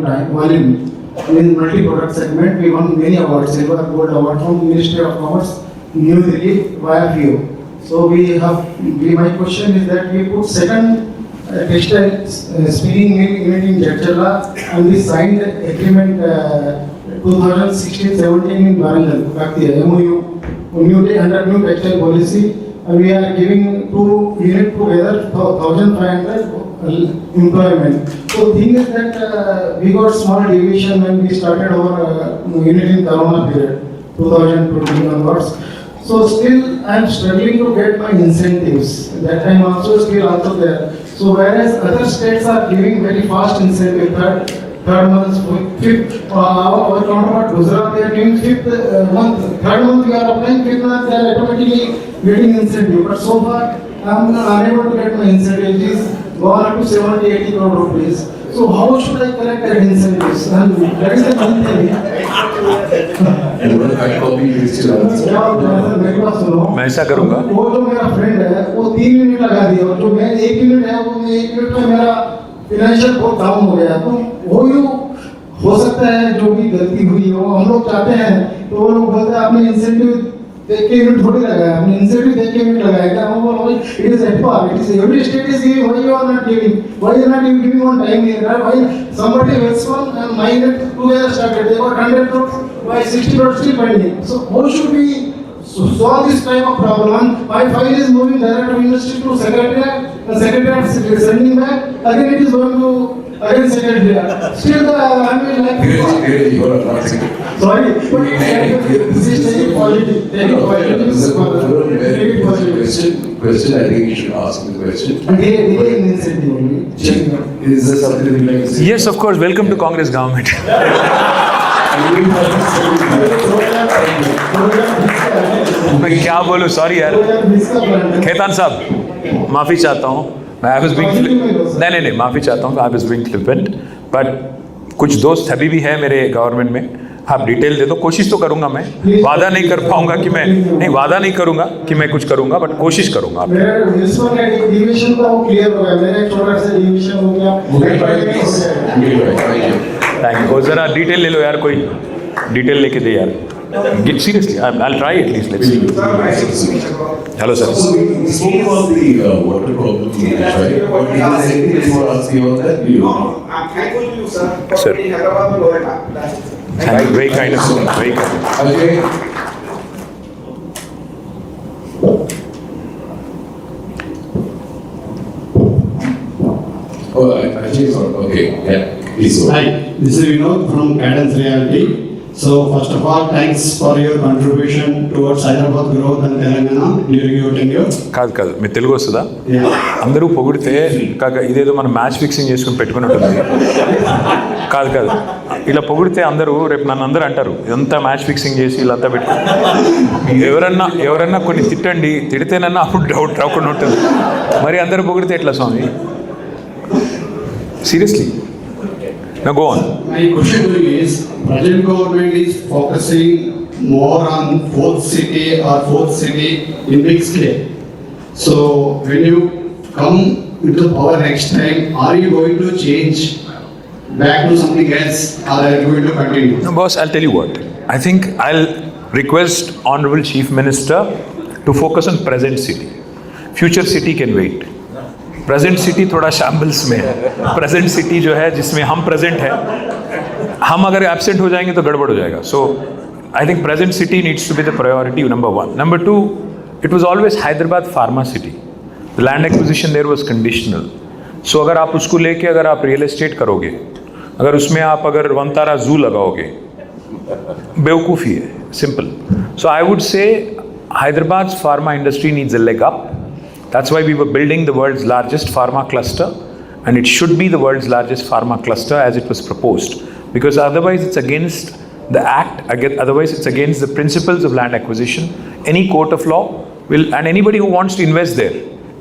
H: In multi-product segment, we won many awards. Silver, gold award from Ministry of Commerce, New Delhi via FIO. So my question is that we put second textile spinning mill unit in Jadcherla, and we signed agreement 2016-17 in Warangal, MOU, new 100 new textile policy, and we are giving 2 units together 1,500 employment. So thing is that we got small deviation when we started our unit in Corona period, 2020 onwards. So still I am struggling to get my incentives. That time also still also there. So whereas other states are giving very fast incentive, third month, fifth, our counterpart Gujarat, they are giving fifth month, third month we are applying, fifth month they are automatically getting incentive. But so far I am unable to get my incentive. It is gone up to 70-80 crore rupees. So how should I collect that incentives? And that is the main thing.
B: मैं ऐसा करूँगा.
H: वो जो मेरा friend है वो 3 unit लगा दिया, और जो मैं 1 यूनिट है वो 1 यूनिट में मेरा फाइनेंशियल बहुत डाउन हो गया. तो वो हो सकता है जो भी गलती हुई हो, हम लोग चाहते हैं तो वो लोग बोलते हैं आपने इंसेंटिव देख के यूनिट थोड़ी लगाया, आपने इंसेंटिव देख के यूनिट लगाया. क्या हम बोल it is at par, it is every state is giving, why you are not giving, why you are not giving on time here, why somebody else one and my unit together started, they got 100 crores, why 60 crores still pending. So how should we solve this type of problem? My file is moving direct to ministry to secretariat, and secretariat is sending back, again it is going to again secretariat. Still the I mean like sorry, but this is very positive.
A: Question, I think you should ask the question. Is there something that you like to say?
B: Yes, of course. Welcome to Congress government. मैं क्या बोलूँ, sorry यार. खेतान साहब, माफ़ी चाहता हूँ. मैं I was being नहीं माफ़ी चाहता हूँ. I was being flippant, but कुछ दोस्त अभी भी है मेरे गवर्नमेंट में. आप डिटेल दे दो, कोशिश तो करूंगा मैं. वादा नहीं कर पाऊंगा कि मैं नहीं, वादा नहीं करूंगा कि मैं कुछ करूंगा, बट कोशिश करूंगा. Thank you. जरा डिटेल ले लो यार, कोई डिटेल लेके दे यार. Seriously, I'll try at least. Let's see. Hello, sir.
A: So we spoke about the water problem, right? But is there anything that you want to ask beyond that?
I: I told you, sir.
B: Sir.
I: In Hyderabad, Florida.
B: Thank you. Very kind of you. Very kind.
A: Okay. Oh, actually, sorry. Okay, yeah. Please go.
J: Hi, this is Vinod from Cadence Reality. So first of all, thanks for your contribution towards Hyderabad growth and Telangana during your tenure.
B: కాదు మీ తెలుగు వస్తుందా? అందరూ పొగిడితే ఇదేదో మనం match fixing చేసుకుని పెట్టుకుని ఉంటుంది. కాదు ఇలా పొగిడితే అందరూ రేపు నన్ను అందరూ అంటారు ఇదంతా మ్యాచ్ ఫిక్సింగ్ చేసి ఇలాంతా పెట్టుకుని. ఎవరన్నా కొన్ని తిట్టండి, తిడితేనన్నా అప్పుడు డౌట్ రాకుండా ఉంటుంది. మరి అందరూ పొగిడితే ఎట్లా స్వామి? Seriously. Now go on.
J: My question to you is, present government is focusing more on fourth city in big scale. So when you come into power next time, are you going to change back to something else, or are you going to continue?
B: No, boss, I'll tell you what. I think I'll request Honorable Chief Minister to focus on present city. Future city can wait. Present city थोड़ा shambles में है. Present city जो है जिसमें हम present है, हम अगर एब्सेंट हो जाएंगे तो गड़बड़ हो जाएगा. So I think present city needs to be the priority number 1. Number 2, it was always Hyderabad pharma city. The land acquisition there was conditional. So अगर आप उसको लेके अगर आप रियल एस्टेट करोगे, अगर उसमें आप अगर वनतारा जू लगाओगे, बेवकूफ़ी है. Simple. So I would say Hyderabad pharma industry needs a leg up. That's why we were building the world's largest pharma cluster, and it should be the world's largest pharma cluster as it was proposed, because otherwise it's against the act, otherwise it's against the principles of land acquisition. Any court of law will, and anybody who wants to invest there,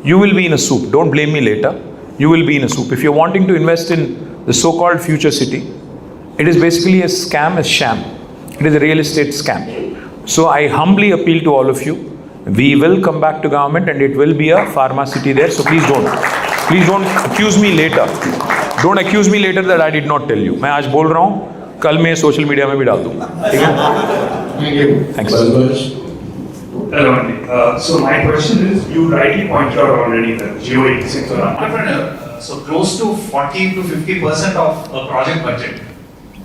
B: you will be in a soup. Don't blame me later. You will be in a soup. If you're wanting to invest in the so-called future city, it is basically a scam, a sham. It is a real estate scam. So I humbly appeal to all of you. We will come back to government and it will be a pharma city there. So please don't accuse me later. Don't accuse me later that I did not tell you. मैं आज बोल रहा हूँ, कल मैं social media में भी डाल दूँगा. ठीक है? Thanks.
K: Hello, Andy. So my question is, you rightly pointed out already that geo-indexing for entrepreneur, so close to 40 to 50% of a project budget,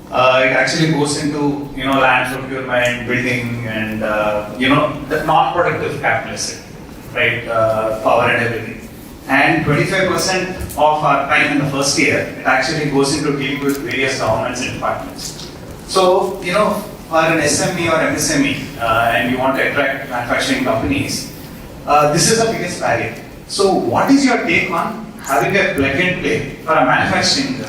K: it actually goes into land procurement, building, and the non-productive capital, right? Power and everything. And 25% of our time in the first year, it actually goes into dealing with various governments and departments. So for an SME or MSME, and you want to attract manufacturing companies, this is the biggest barrier. So what is your take on having a plug and play for a manufacturing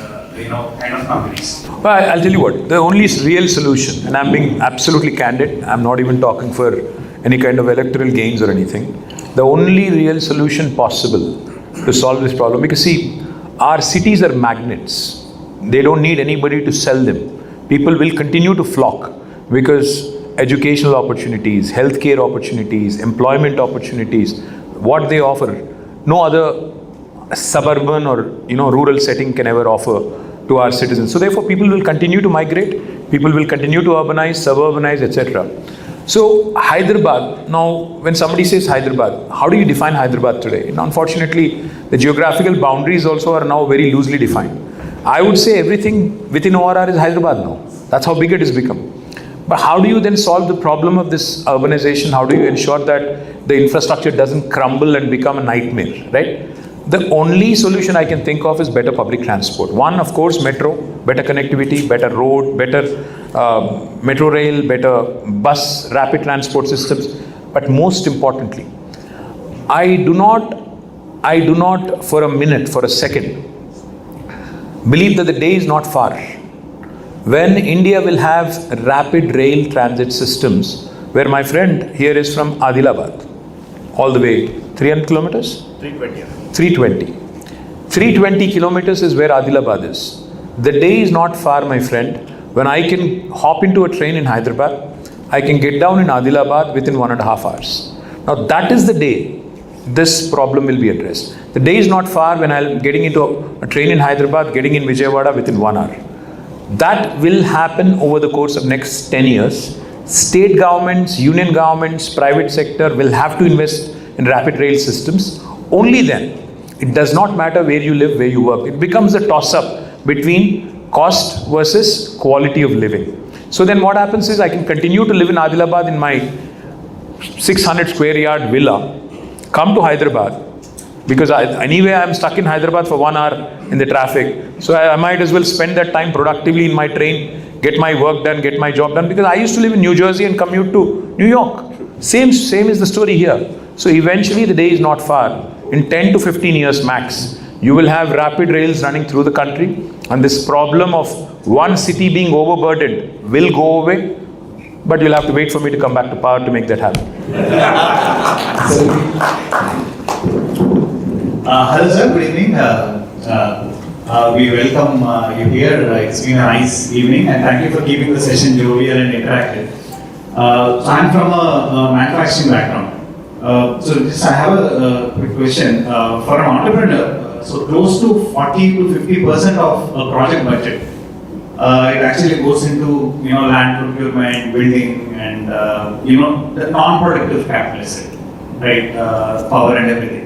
K: kind of companies?
B: Well, I'll tell you what, the only real solution, and I'm being absolutely candid, I'm not even talking for any kind of electoral gains or anything, the only real solution possible to solve this problem, because see, our cities are magnets. They don't need anybody to sell them. People will continue to flock because educational opportunities, healthcare opportunities, employment opportunities, what they offer, no other suburban or rural setting can ever offer to our citizens. So therefore people will continue to migrate, people will continue to urbanize, suburbanize, etc. So Hyderabad, now when somebody says Hyderabad, how do you define Hyderabad today? Now, unfortunately, the geographical boundaries also are now very loosely defined. I would say everything within ORR is Hyderabad now. That's how big it has become. But how do you then solve the problem of this urbanization? How do you ensure that the infrastructure doesn't crumble and become a nightmare, right? The only solution I can think of is better public transport. One, of course, metro, better connectivity, better road, better metro rail, better bus, rapid transport systems. But most importantly, I do not for a minute, for a second, believe that the day is not far when India will have rapid rail transit systems where my friend here is from Adilabad, all the way 300 kilometers? 320. 320 kilometers is where Adilabad is. The day is not far, my friend, when I can hop into a train in Hyderabad, I can get down in Adilabad within 1.5 hours. Now that is the day this problem will be addressed. The day is not far when I'm getting into a train in Hyderabad, getting in Vijayawada within 1 hour. That will happen over the course of next 10 years. State governments, union governments, private sector will have to invest in rapid rail systems. Only then, it does not matter where you live, where you work. It becomes a toss-up between cost versus quality of living. So then what happens is I can continue to live in Adilabad in my 600 square yard villa, come to Hyderabad, because anyway I'm stuck in Hyderabad for 1 hour in the traffic. So I might as well spend that time productively in my train, get my work done, get my job done, because I used to live in New Jersey and commute to New York. Same is the story here. So eventually the day is not far. In 10 to 15 years max, you will have rapid rails running through the country, and this problem of one city being overburdened will go away, but you'll have to wait for me to come back to power to make that happen.
K: Hello sir, good evening. We welcome you here. It's been a nice evening and thank you for keeping the session jovial and interactive. So I'm from a manufacturing background. So just I have a quick question. For an entrepreneur, so close to 40 to 50% of a project budget, it actually goes into land procurement, building, and the non-productive capital, right? Power and everything.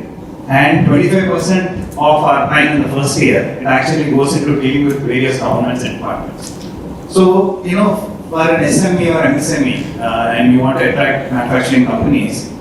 K: And 25% of our time in the first year, it actually goes into dealing with various governments and departments. So for an SME or MSME, and you want to attract manufacturing companies,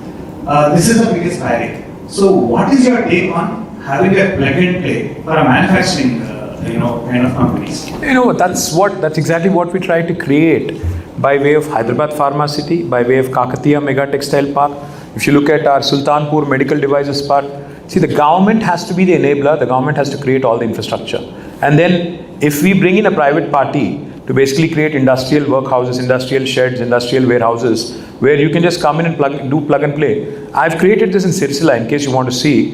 K: this is the biggest barrier. So what is your take on having a plug and play for a manufacturing kind of companies?
B: That's exactly what we try to create by way of Hyderabad Pharma City, by way of Kakatiya Mega Textile Park. If you look at our Sultanpur Medical Devices Park, See, the government has to be the enabler, the government has to create all the infrastructure. And then if we bring in a private party to basically create industrial workhouses, industrial sheds, industrial warehouses, where you can just come in and plug and play. I've created this in Sirsila, in case you want to see.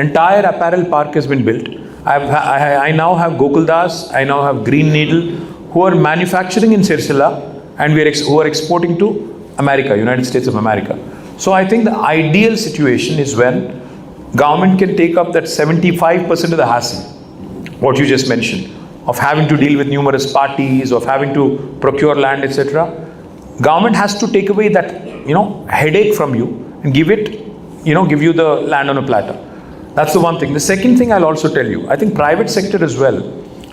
B: Entire apparel park has been built. I now have Gokuldas, I now have Green Needle, who are manufacturing in Sirsila, and who are exporting to America, United States of America. So I think the ideal situation is when government can take up that 75% of the hassle, what you just mentioned, of having to deal with numerous parties, of having to procure land, etc. Government has to take away that, headache from you and give you the land on a platter. That's the one thing. The second thing I'll also tell you, I think private sector as well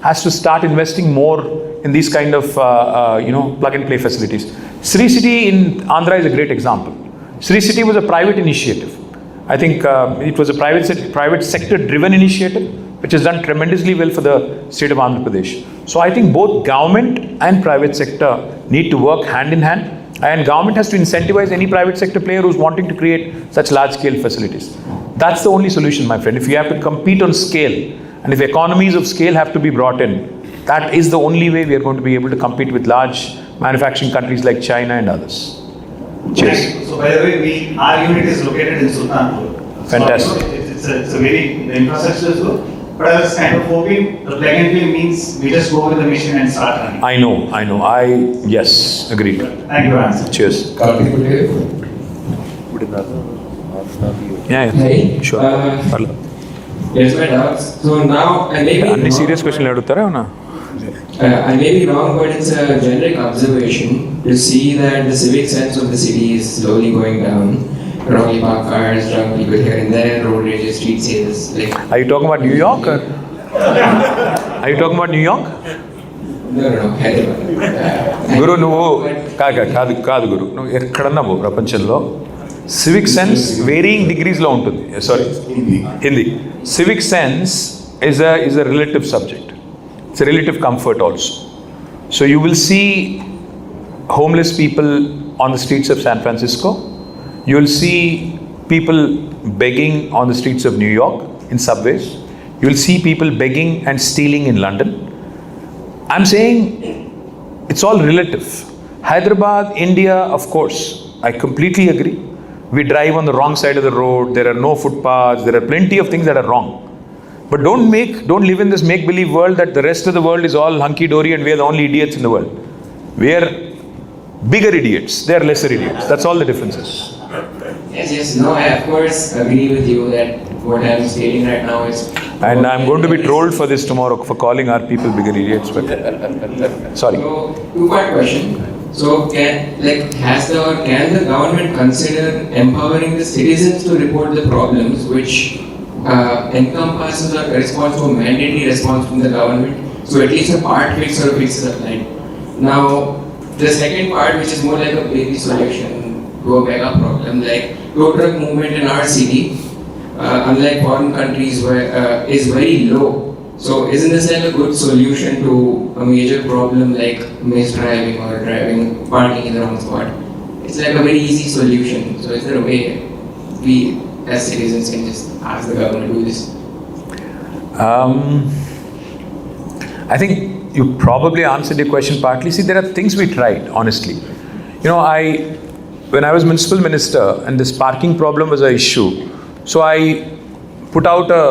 B: has to start investing more in these kind of, plug and play facilities. Sri City in Andhra is a great example. Sri City was a private initiative. I think it was a private sector driven initiative, which has done tremendously well for the state of Andhra Pradesh. So I think both government and private sector need to work hand in hand, and government has to incentivize any private sector player who's wanting to create such large scale facilities. That's the only solution, my friend. If you have to compete on scale, and if economies of scale have to be brought in, that is the only way we are going to be able to compete with large manufacturing countries like China and others. Cheers.
K: So by the way, our unit is located in Sultanpur.
B: Fantastic.
K: So it's a very, the infrastructure is good. But I was kind of hoping the plug and play means we just go with the mission and start running.
B: I know. Yes, agreed.
K: Thank you, Anand.
B: Cheers. Yeah.
L: Hey,
B: Sure.
L: Yes, my doubts. So now, I may be
B: Any serious question
L: I may be wrong, but it's a generic observation to see that the civic sense of the city is slowly going down. Wrongly parked cars, drunk people here and there, road rages, street sales.
B: Are you talking about New York? Or? Are you talking about New York?
L: No,
B: Guru, కాదు గురు నువ్వు ఎక్కడన్నా పో ప్రపంచంలో civic sense varying డిగ్రీస్లో ఉంటుంది. Sorry, Hindi. Civic sense is a relative subject. It's a relative comfort also. So you will see homeless people on the streets of San Francisco. You will see people begging on the streets of New York in subways. You will see people begging and stealing in London. I'm saying it's all relative. Hyderabad, India, of course, I completely agree. We drive on the wrong side of the road. There are no footpaths. There are plenty of things that are wrong. But don't live in this make-believe world that the rest of the world is all hunky-dory and we are the only idiots in the world. We are bigger idiots. They are lesser idiots. That's all the differences.
L: Yes. No, I of course agree with you that what I'm stating right now is...
B: And I'm going to be trolled for this tomorrow, for calling our people bigger idiots. But sorry.
L: So, two-part question. So, can the government consider empowering the citizens to report the problems which encompasses or corresponds to a mandatory response from the government? So, at least a part fix or a fix is applied. Now, the second part, which is more like a baby solution to a mega problem, like road truck movement in our city, unlike foreign countries, is very low. So isn't this like a good solution to a major problem like misdriving or parking in the wrong spot? It's like a very easy solution. So is there a way we as citizens can just ask the government to do this?
B: I think you probably answered your question partly. See, there are things we tried, honestly. When I was municipal minister and this parking problem was an issue, so I put out a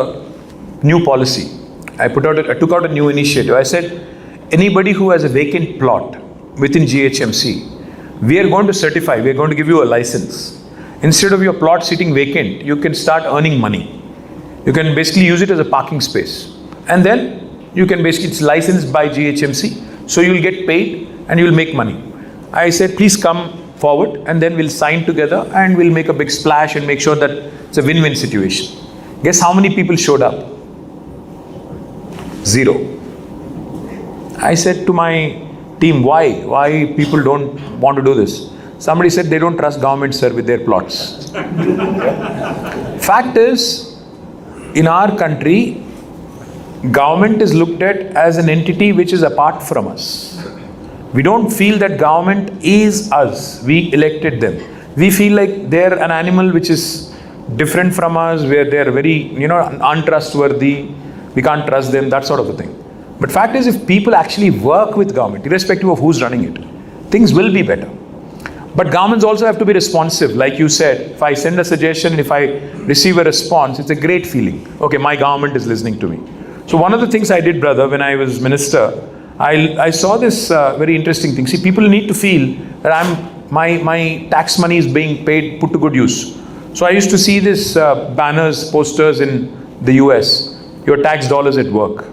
B: new policy. I took out a new initiative. I said, anybody who has a vacant plot within GHMC, we are going to certify, we are going to give you a license. Instead of your plot sitting vacant, you can start earning money. You can basically use it as a parking space. And then you can basically, it's licensed by GHMC, so you'll get paid and you'll make money. I said, please come forward and then we'll sign together and we'll make a big splash and make sure that it's a win-win situation. Guess how many people showed up? 0. I said to my team, why people don't want to do this? Somebody said they don't trust government, sir, with their plots. Fact is, in our country, government is looked at as an entity which is apart from us. We don't feel that government is us. We elected them. We feel like they're an animal which is different from us, where they're very, untrustworthy, we can't trust them, that sort of a thing. But fact is, if people actually work with government, irrespective of who's running it, things will be better. But governments also have to be responsive. Like you said, if I send a suggestion, if I receive a response, it's a great feeling. Okay, my government is listening to me. So one of the things I did, brother, when I was minister, I saw this very interesting thing. See, people need to feel that my tax money is being paid, put to good use. So I used to see this banners, posters in the US, your tax dollars at work,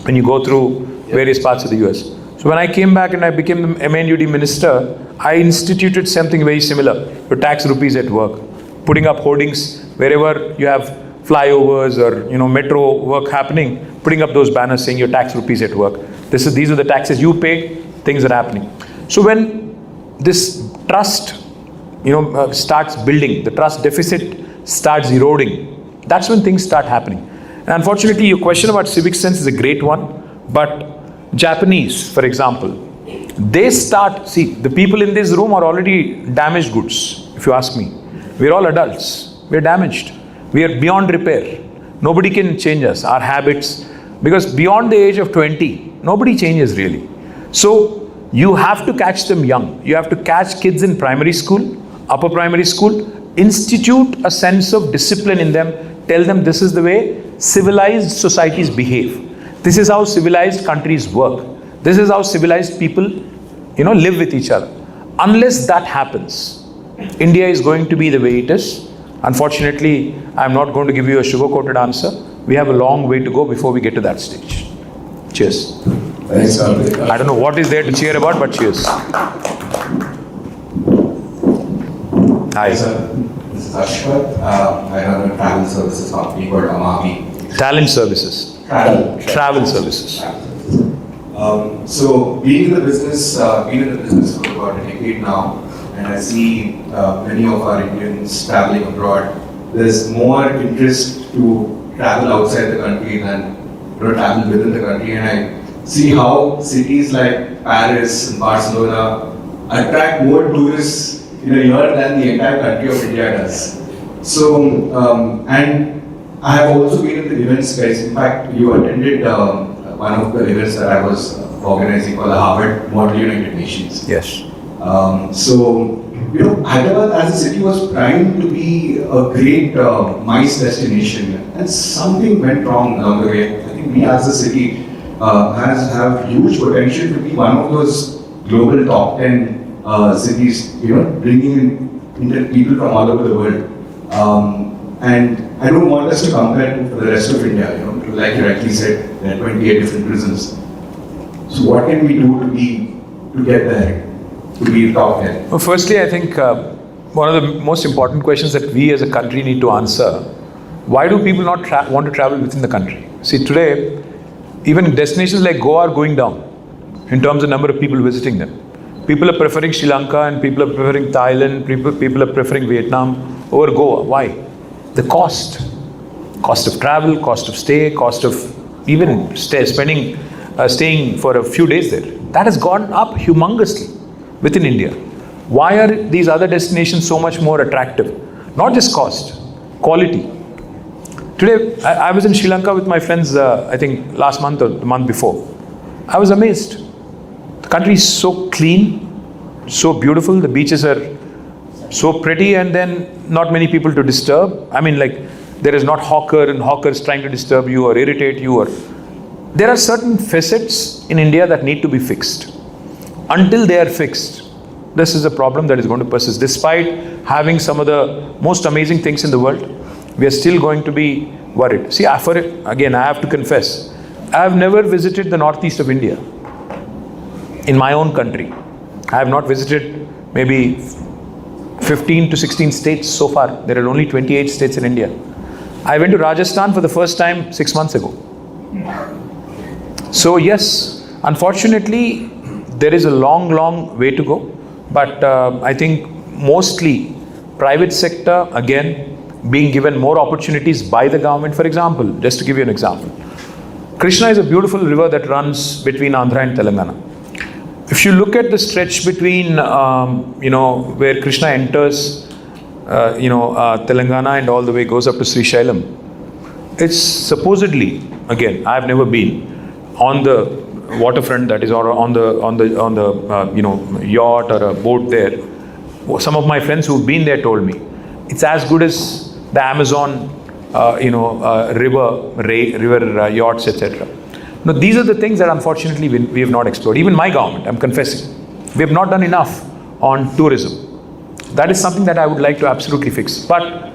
B: when you go through various parts of the US. So when I came back and I became the MNUD minister, I instituted something very similar, your tax rupees at work, putting up hoardings wherever you have flyovers or metro work happening, putting up those banners saying your tax rupees at work. These are the taxes you pay, things are happening. So when this trust starts building, the trust deficit starts eroding, that's when things start happening. And unfortunately, your question about civic sense is a great one, but Japanese, for example, they the people in this room are already damaged goods, if you ask me. We're all adults, we're damaged. We are beyond repair. Nobody can change us, our habits, because beyond the age of 20, nobody changes really. So you have to catch them young. You have to catch kids in primary school, upper primary school, institute a sense of discipline in them, tell them this is the way civilized societies behave. This is how civilized countries work. This is how civilized people, live with each other. Unless that happens, India is going to be the way it is. Unfortunately, I'm not going to give you a sugar-coated answer. We have a long way to go before we get to that stage. Cheers.
A: Thanks, Karthik.
B: I don't know what is there to cheer about, but cheers. Hi.
M: Sir, this is Ashwat. I run a travel services company called Amami.
B: Talent services. Travel services.
M: So being in the business for about a decade now, and I see many of our Indians traveling abroad. There's more interest to travel outside the country than travel within the country, and I see how cities like Paris and Barcelona attract more tourists in a year than the entire country of India does. So, and I have also been in the event space. In fact, you attended one of the events that I was organizing for the Harvard Model United Nations.
B: Yes.
M: So, Hyderabad as a city was primed to be a great MICE destination, and something went wrong along the way. I think we as a city have huge potential to be one of those global top 10 cities, bringing in people from all over the world. And I don't want us to compare to the rest of India, like you rightly said, there are 28 different prisons. So what can we do to get there? To be top 10?
B: Well, firstly, I think one of the most important questions that we as a country need to answer, why do people not want to travel within the country? See, today, even destinations like Goa are going down in terms of number of people visiting them. People are preferring Sri Lanka and people are preferring Thailand, people are preferring Vietnam over Goa. Why? The cost of travel, cost of stay, cost of even staying for a few days there. That has gone up humongously within India. Why are these other destinations so much more attractive? Not just cost, quality. Today, I was in Sri Lanka with my friends, I think last month or the month before. I was amazed. The country is so clean, so beautiful, the beaches are so pretty, and then not many people to disturb. I mean, like, there is not hawkers trying to disturb you or irritate you. Or there are certain facets in India that need to be fixed. Until they are fixed, this is a problem that is going to persist. Despite having some of the most amazing things in the world, we are still going to be worried. See, again, I have to confess, I have never visited the northeast of India. In my own country, I have not visited maybe 15 to 16 states so far. There are only 28 states in India. I went to Rajasthan for the first time 6 months ago. So yes, unfortunately, there is a long way to go. But I think mostly private sector, again, being given more opportunities by the government. For example, just to give you an example, Krishna is a beautiful river that runs between Andhra and Telangana. If you look at the stretch between, where Krishna enters Telangana and all the way goes up to Sri Shailam. It's supposedly, again, I've never been on the waterfront, that is, or on the yacht or a boat there. Some of my friends who've been there told me it's as good as the Amazon, river yachts, etc. Now, these are the things that unfortunately we have not explored. Even my government, I'm confessing, we have not done enough on tourism. That is something that I would like to absolutely fix. But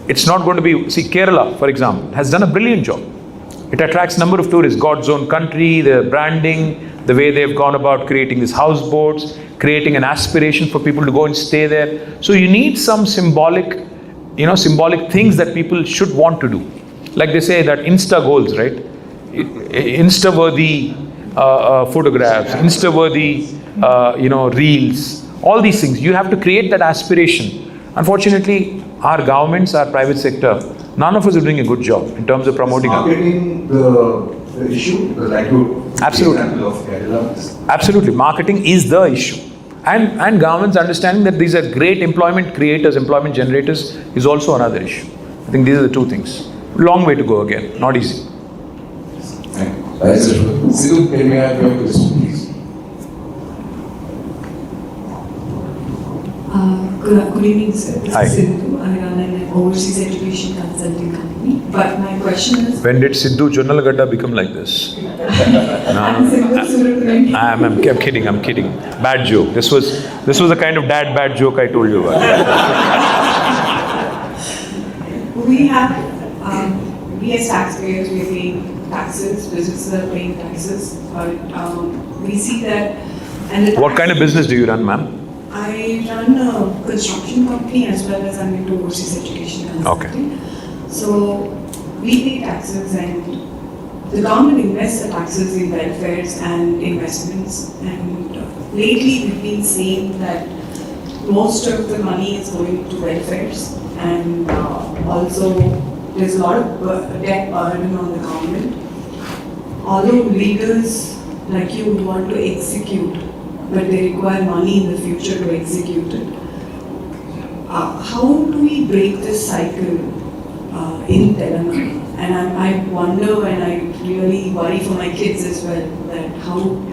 B: it's not going to be, see, Kerala, for example, has done a brilliant job. It attracts number of tourists, God's own country, the branding, the way they've gone about creating these houseboats, creating an aspiration for people to go and stay there. So you need some symbolic things that people should want to do. Like they say that Insta goals, right? Insta-worthy photographs, Insta-worthy, reels, all these things. You have to create that aspiration. Unfortunately, our governments, our private sector, none of us are doing a good job in terms of promoting it.
M: Marketing the issue, like you
B: Absolutely.
M: example of Kerala.
B: Absolutely. Marketing is the issue. And governments understanding that these are great employment creators, employment generators is also another issue. I think these are the two things. Long way to go again, not easy.
A: Thank you. Sidhu, can we have your question, please?
N: Good evening, sir. This
B: Hi.
N: is Sindhu. I run an overseas education consulting company. But my question is...
B: When did Sidhu Jonnalagadda become like this?
N: I'm
B: kidding. Bad joke. This was the kind of bad joke I told you about.
N: We as taxpayers, we are paying taxes, businesses are paying taxes, but we see that...
B: What kind of business do you run, ma'am?
N: I run a construction company as well as I'm into overseas education consulting.
B: Okay.
N: So we pay taxes and the government invests the taxes in welfares and investments. And lately we've been seeing that most of the money is going to welfares, and also there's a lot of debt burden on the government. Although leaders like you want to execute, but they require money in the future to execute it. How do we break this cycle in Telangana? And I wonder, and I really worry for my kids as well, that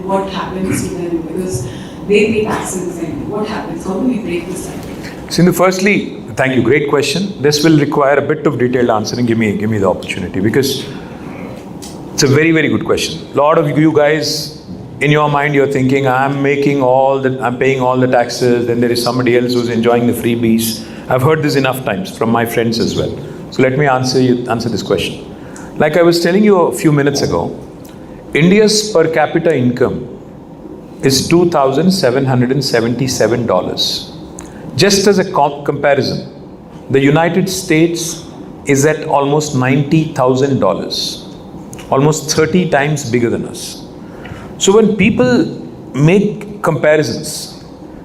N: what happens to them, because they pay taxes, and what happens? How do we break this cycle?
B: Sindhu, firstly, thank you. Great question. This will require a bit of detailed answering. Give me the opportunity, because it's a very, very good question. A lot of you guys, in your mind, you're thinking, I'm paying all the taxes, then there is somebody else who's enjoying the freebies. I've heard this enough times from my friends as well. So let me answer this question. Like I was telling you a few minutes ago, India's per capita income is $2,777. Just as a comparison, the United States is at almost $90,000, almost 30 times bigger than us. So when people make comparisons,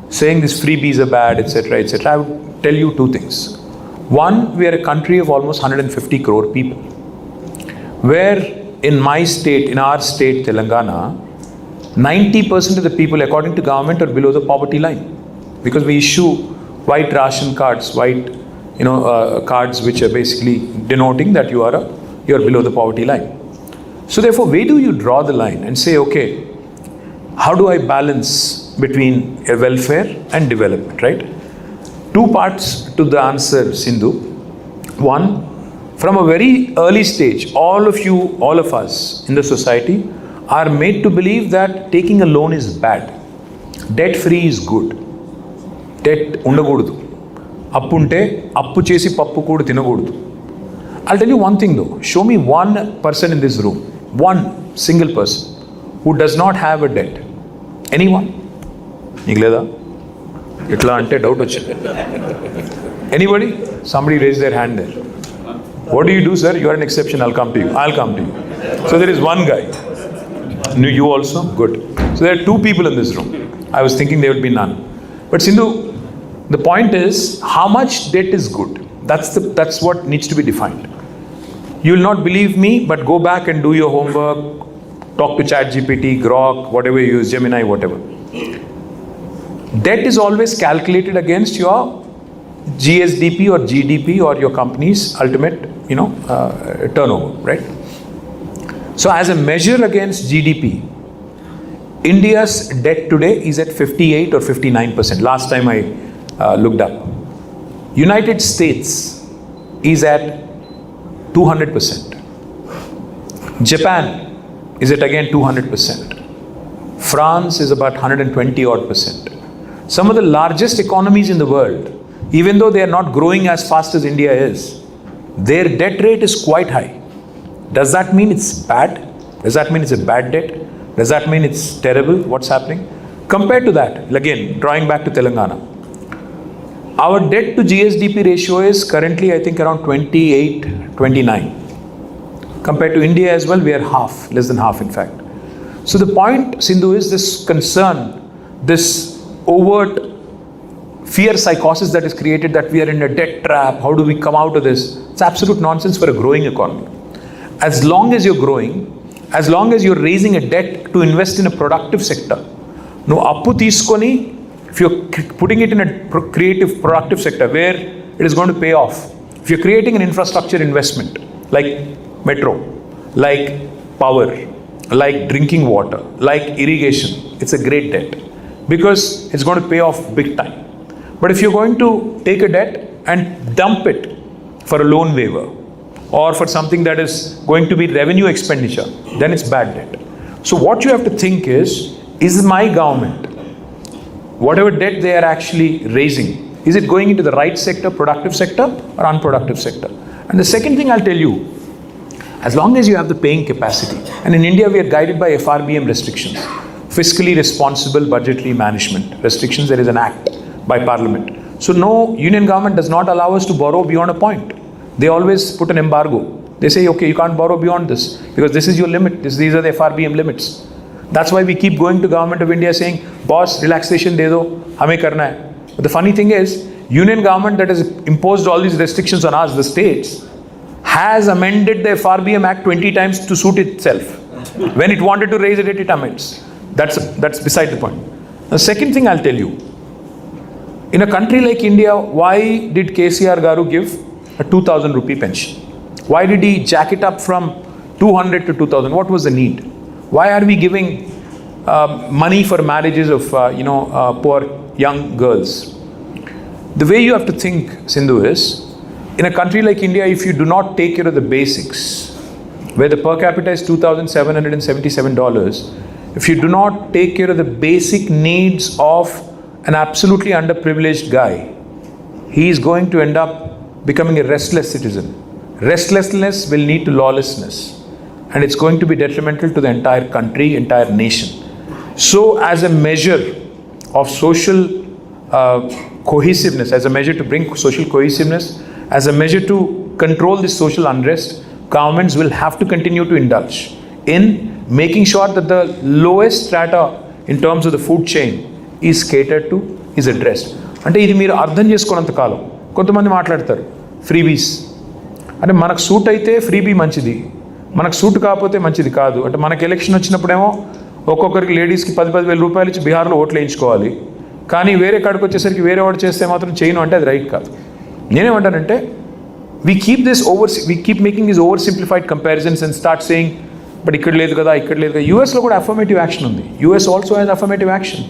B: saying these freebies are bad, etc., I would tell you two things. One, we are a country of almost 150 crore people, where in our state, Telangana, 90% of the people, according to government, are below the poverty line, because we issue white ration cards, cards which are basically denoting that you are below the poverty line. So therefore, where do you draw the line and say, okay, how do I balance between a welfare and development, right? Two parts to the answer, Sindhu. One, from a very early stage, all of us in the society are made to believe that taking a loan is bad. Debt free is good. Debt undagudu. Appunte, appu chesi pappu kudu tinagudu. I'll tell you one thing though. Show me one person in this room, one single person who does not have a debt. Anyone? Nigleda? Itla ante doubt vachindi. Anybody? Somebody raise their hand there. What do you do, sir? You are an exception. I'll come to you. So there is one guy. No, you also? Good. So there are two people in this room. I was thinking there would be none. But Sindhu, the point is, how much debt is good? That's what needs to be defined. You will not believe me, but go back and do your homework. Talk to ChatGPT, Grok, whatever you use, Gemini, whatever. Debt is always calculated against your GSDP or GDP or your company's ultimate, turnover, right? So as a measure against GDP, India's debt today is at 58 or 59%. Last time I looked up. United States is at 200%. Japan is at again 200%. France is about 120 odd percent. Some of the largest economies in the world, even though they are not growing as fast as India is, their debt rate is quite high. Does that mean it's bad? Does that mean it's a bad debt? Does that mean it's terrible? What's happening? Compared to that, again, drawing back to Telangana, our debt to GSDP ratio is currently, I think, around 28, 29. Compared to India as well, we are half, less than half in fact. So the point, Sindhu, is this concern, this overt fear psychosis that is created that we are in a debt trap, how do we come out of this? It's absolute nonsense for a growing economy. As long as you're growing, as long as you're raising a debt to invest in a productive sector, no appu teeskoni, if you're putting it in a creative, productive sector where it is going to pay off, if you're creating an infrastructure investment like metro, like power, like drinking water, like irrigation, it's a great debt because it's going to pay off big time. But if you're going to take a debt and dump it for a loan waiver or for something that is going to be revenue expenditure, then it's bad debt. So what you have to think is my government, whatever debt they are actually raising, is it going into the right sector, productive sector or unproductive sector? And the second thing I'll tell you, as long as you have the paying capacity, and in India we are guided by FRBM restrictions, fiscally responsible budgetary management restrictions, there is an act by Parliament. So no, Union government does not allow us to borrow beyond a point. They always put an embargo. They say, okay, you can't borrow beyond this because this is your limit. These are the FRBM limits. That's why we keep going to Government of India saying, boss, relaxation de do, hame karna hai. But the funny thing is, Union government that has imposed all these restrictions on us, the states, has amended the FRBM Act 20 times to suit itself. When it wanted to raise it, it amends. That's beside the point. The second thing I'll tell you, in a country like India, why did KCR Garu give a 2,000 rupee pension? Why did he jack it up from 200 to 2,000? What was the need? Why are we giving money for marriages of poor young girls? The way you have to think, Sindhu, is in a country like India, if you do not take care of the basics, where the per capita is $2,777, if you do not take care of the basic needs of an absolutely underprivileged guy, he is going to end up becoming a restless citizen. Restlessness will lead to lawlessness, and it's going to be detrimental to the entire country, entire nation. So as a measure of social cohesiveness, as a measure to bring social cohesiveness, as a measure to control this social unrest, governments will have to continue to indulge in making sure that the lowest strata in terms of the food chain is catered to, is addressed. అంటే ఇది మీరు అర్థం చేసుకున్నంత కాలం కొంతమంది మాట్లాడతారు freebies అంటే మనకు suit అయితే freebie మంచిది, మనకు సూట్ కాకపోతే మంచిది కాదు. అంటే మనకు ఎలక్షన్ వచ్చినప్పుడేమో ఒక్కొక్కరికి లేడీస్కి 10,000 రూపాయలు ఇచ్చి బీహార్లో ఓట్లు వేయించుకోవాలి, కానీ వేరే కాడికి వచ్చేసరికి వేరే వాడు చేస్తే మాత్రం చేయను అంటే అది రైట్ కాదు. నేనేమంటానంటే we keep making these oversimplified comparisons and start saying but ఇక్కడ లేదు కదా, ఇక్కడ లేదు కదా. యూఎస్లో కూడా అఫర్మేటివ్ యాక్షన్ ఉంది. US also has affirmative action.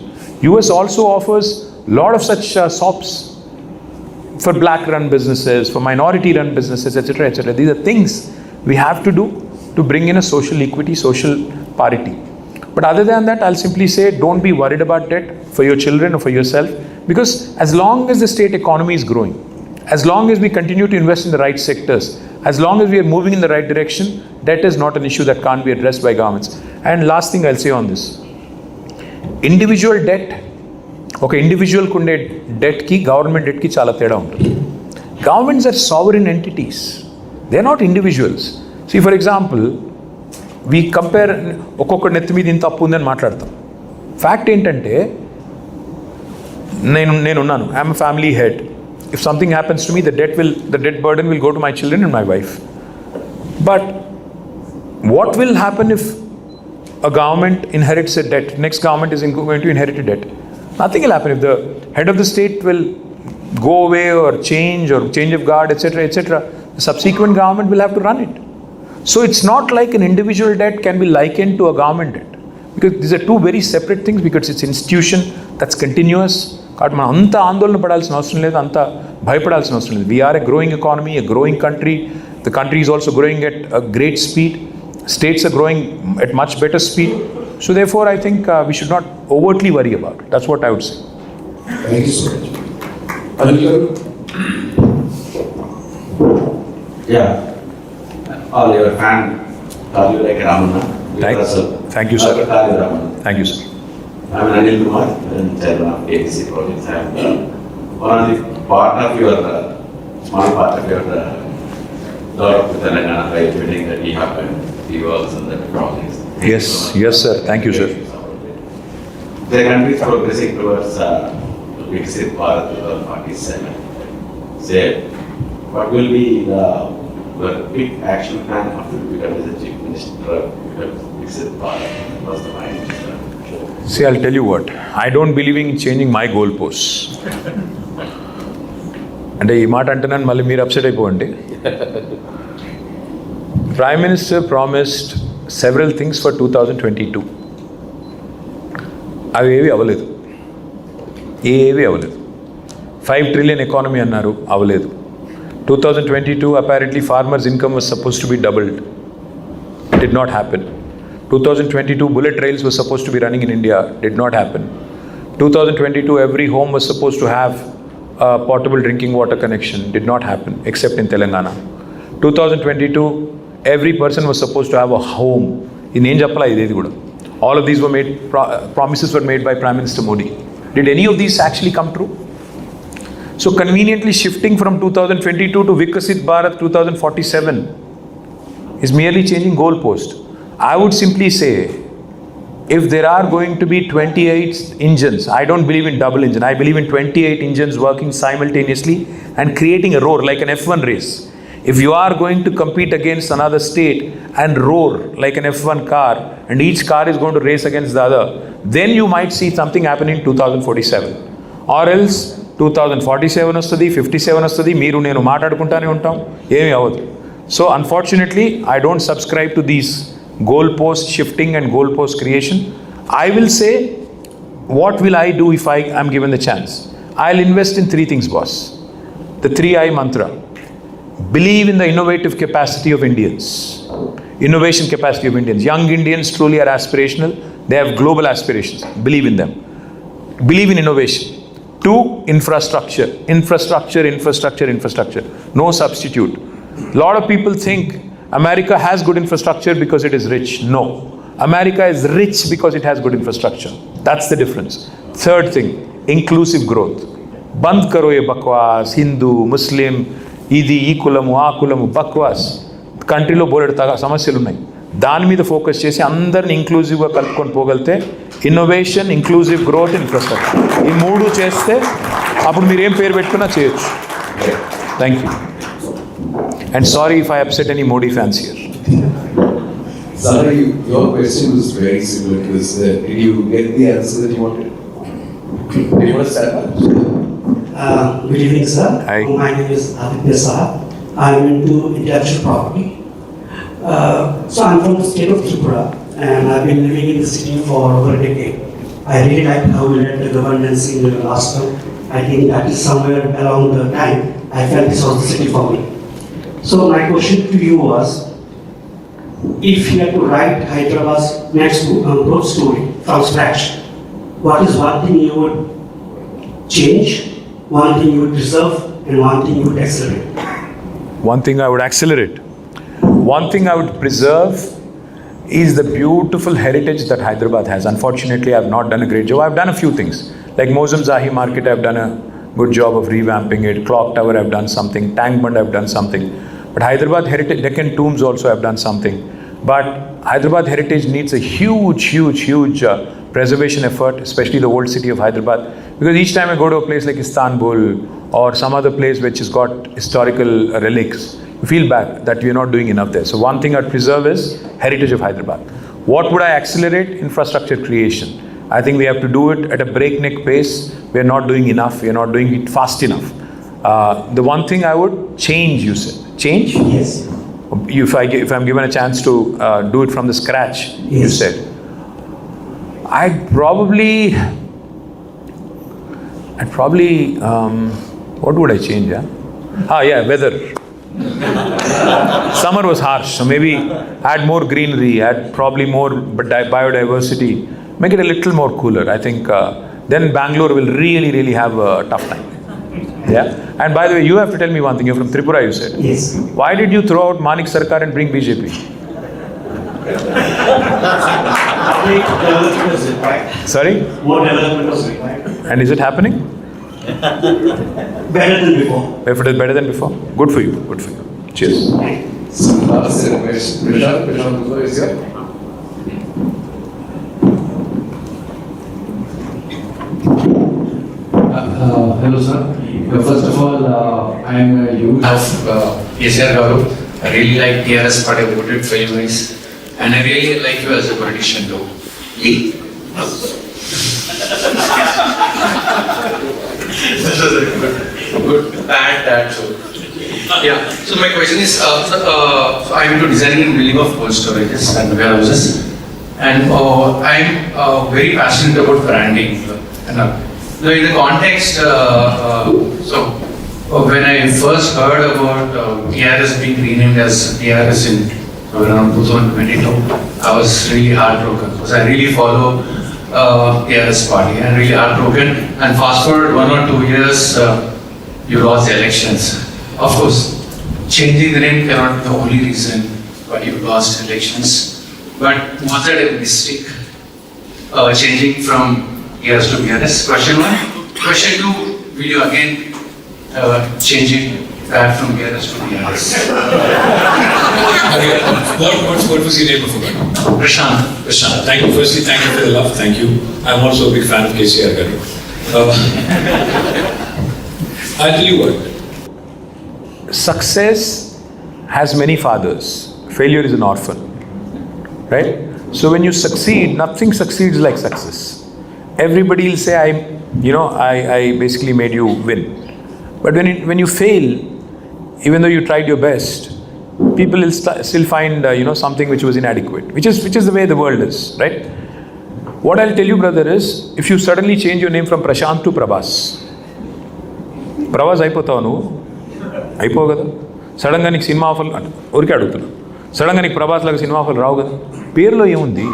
B: US also offers lot of such SOPs for black run businesses, for minority run businesses, etc., etc. These are things we have to do to bring in a social equity, social parity. But other than that, I'll simply say don't be worried about debt for your children or for yourself, because as long as the state economy is growing, as long as we continue to invest in the right sectors, as long as we are moving in the right direction, debt is not an issue that can't be addressed by governments. And last thing I'll say on this, individual debt, ఒక ఇండివిజువల్కి ఉండే డెట్కి government డెట్కి చాలా తేడా ఉంటుంది. Governments are sovereign entities, they are not individuals. See for example we compare, ఒక్కొక్క నెత్తి మీద ఇంత అప్పు ఉందని మాట్లాడతాం. ఫ్యాక్ట్ ఏంటంటే నేనున్నాను, I'm a family head. If something happens to me, the debt burden will go to my children and my wife. But what will happen if a government inherits a debt, next government is going to inherit a debt? Nothing will happen. If the head of the state will go away or change of guard, etc., etc., the subsequent government will have to run it. So it's not like an individual debt can be likened to a government debt. Because these are two very separate things, because it's institution that's continuous. కాబట్టి మనం అంత ఆందోళన పడాల్సిన అవసరం లేదు, అంత భయపడాల్సిన అవసరం లేదు. We are a growing economy, a growing country. The country is also growing at a great speed. States are growing at much better speed. So therefore, I think we should not overtly worry about it. That's what I would say.
A: Thank you so much. Anil,
F: Yeah. All your fan call you like Ramana.
B: Thank you, sir. Thank you, sir.
F: I'm Anil Kumar, chairman of KTC projects. I'm one of the part of your small part of your lot of Telangana by building that we have the works and the projects.
B: Yes, sir. Thank you, sir.
F: The country is progressing towards Viksit Bharat 2047. Say, what will be the big action plan after you become the chief minister of Viksit Bharat? What's the mind?
B: See, I'll tell you what. I don't believe in changing my goalposts. అంటే ఈ మాట అంటే నన్ను మళ్ళీ మీరు upset అయిపోండి. Prime Minister promised several things for 2022. అవి ఏవి అవ్వలేదు. 5 trillion economy అన్నారు, అవ్వలేదు. 2022 apparently farmers' income was supposed to be doubled. Did not happen. 2022 bullet trails were supposed to be running in India. Did not happen. 2022 every home was supposed to have a portable drinking water connection. Did not happen, except in Telangana. 2022 every person was supposed to have a home. In Enjapala idedi kuda. All of these were made, promises were made by Prime Minister Modi. Did any of these actually come true? So conveniently shifting from 2022 to Viksit Bharat 2047 is merely changing goalpost. I would simply say, if there are going to be 28 engines, I don't believe in double engine, I believe in 28 engines working simultaneously and creating a roar like an F1 race. If you are going to compete against another state and roar like an F1 car, and each car is going to race against the other, then you might see something happen in 2047. Or else 2047 వస్తుంది, 57 వస్తుంది, మీరు నేను మాట్లాడుకుంటానే ఉంటాం, ఏమీ అవ్వదు. So unfortunately, I don't subscribe to these goalpost shifting and goalpost creation. I will say, what will I do if I am given the chance? I'll invest in 3 things, boss. The 3I mantra. Believe in the innovative capacity of Indians. Innovation capacity of Indians. Young Indians truly are aspirational. They have global aspirations. Believe in them. Believe in innovation. 2, infrastructure. Infrastructure. No substitute. A lot of people think America has good infrastructure because it is rich. No. America is rich because it has good infrastructure. That's the difference. 3rd thing, inclusive growth. Band karo ye bakwas, Hindu, Muslim, idi, ee kulamu, aa kulamu, bakwas. Country lo boledtaga samasyalu unnai. దాని మీద focus చేసి అందరిని ఇంక్లూజివ్గా కలుపుకొని పోగలితే innovation, inclusive growth, infrastructure, ఈ 3 చేస్తే అప్పుడు మీరు ఏం పేరు పెట్టుకున్నా చేయొచ్చు. Thank you. And sorry if I upset any Modi fans here.
A: Zara, your question was very similar to this. Did you get the answer that you wanted? Did you want to start?
O: Good evening, sir.
B: Hi.
O: My name is Aditya Saha. I'm into intellectual property. So I'm from the state of Tripura, and I've been living in the city for over a decade. I really like how we led the governance in the last term. I think that is somewhere along the time I felt this was the city for me. So my question to you was, if you had to write Hyderabad's next growth story from scratch, what is one thing you would change, one thing you would preserve, and one thing you would accelerate?
B: One thing I would accelerate. One thing I would preserve is the beautiful heritage that Hyderabad has. Unfortunately, I have not done a great job. I have done a few things. Like Mozam Zahi Market, I have done a good job of revamping it. Clock Tower, I have done something. Tank Bund, I have done something. But Hyderabad heritage, Deccan Tombs also I have done something. But Hyderabad heritage needs a huge preservation effort, especially the old city of Hyderabad. Because each time I go to a place like Istanbul or some other place which has got historical relics, you feel bad that we're not doing enough there. So one thing I'd preserve is heritage of Hyderabad. What would I accelerate? Infrastructure creation. I think we have to do it at a breakneck pace. We're not doing enough. We're not doing it fast enough. The one thing I would change, you said. Change?
O: Yes.
B: If I'm given a chance to do it from the scratch, you
O: Yes.
B: said. I'd probably, what would I change? Weather. Summer was harsh, so maybe add more greenery, add probably more biodiversity, make it a little more cooler. I think then Bangalore will really, really have a tough time. Yeah. And by the way, you have to tell me one thing. You're from Tripura, you said.
O: Yes.
B: Why did you throw out Manik Sarkar and bring BJP?
E: Development was required.
B: Sorry?
E: More development was required.
B: And is it happening?
E: Better than before.
B: If it is better than before, good for you. Good for you. Cheers.
A: Prashant is here.
P: Hello sir. First of all, I am a youth of KTR Garu. I really like TRS party, I voted for you guys. And I really like you as a politician too. This was a good bad joke. Yeah, so my question is, so I'm into designing and building of cold storages and warehouses. And I'm very passionate about branding. So in the context, when I first heard about TRS being renamed as TRS in around 2022, I was really heartbroken because I really follow TRS party and really heartbroken. And fast forward 1 or 2 years, you lost the elections. Of course, changing the name cannot be the only reason why you lost elections. But was that a mistake? Changing from TRS to BRS? Question 1. Question 2, will you again changing that from BRS to BRS?
G: What was your name before?
P: Prashant.
G: Thank you. Firstly, thank you for the love. Thank you. I'm also a big fan of KTR Garu. I'll tell you what.
B: Success has many fathers. Failure is an orphan. Right? So when you succeed, nothing succeeds like success. Everybody will say, I basically made you win. But when you fail, even though you tried your best, people will still find something which was inadequate, which is the way the world is, right? What I'll tell you, brother, is if you suddenly change your name from Prashant to Prabhas అయిపోతావు నువ్వు అయిపోవు కదా. సడన్గా నీకు cinema ఆఫర్లు ఊరికే అడుగుతున్నా, సడన్గా నీకు ప్రభాస్ లాగా సినిమా ఆఫర్లు రావు కదా. పేరులో ఏముంది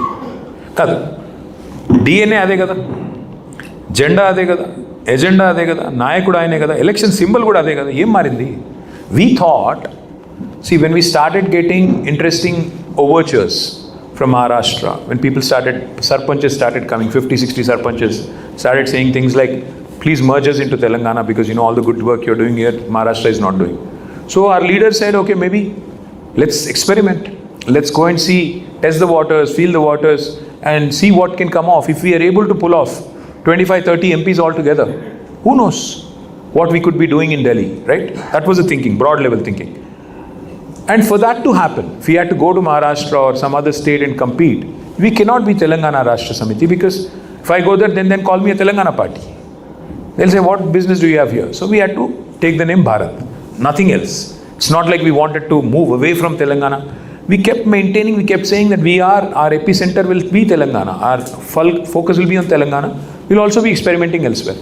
B: కాదు, డిఎన్ఏ అదే కదా, జెండా అదే కదా, ఎజెండా అదే కదా, నాయకుడు ఆయనే కదా, ఎలక్షన్ సింబల్ కూడా అదే కదా. ఏం మారింది? We thought, see, when we started getting interesting overtures from Maharashtra, when sarpanches started coming, 50, 60 sarpanches started saying things like, please merge us into Telangana because all the good work you're doing here, Maharashtra is not doing. So our leaders said, okay, maybe let's experiment. Let's go and see, test the waters, feel the waters and see what can come off. If we are able to pull off 25, 30 MPs all together, who knows what we could be doing in Delhi, right? That was the thinking, broad level thinking. And for that to happen, if we had to go to Maharashtra or some other state and compete, we cannot be Telangana Rashtra Samiti because if I go there, then call me a Telangana party. They'll say, what business do you have here? So we had to take the name Bharat, nothing else. It's not like we wanted to move away from Telangana. We kept maintaining, we kept saying that our epicenter will be Telangana. Our focus will be on Telangana. We'll also be experimenting elsewhere.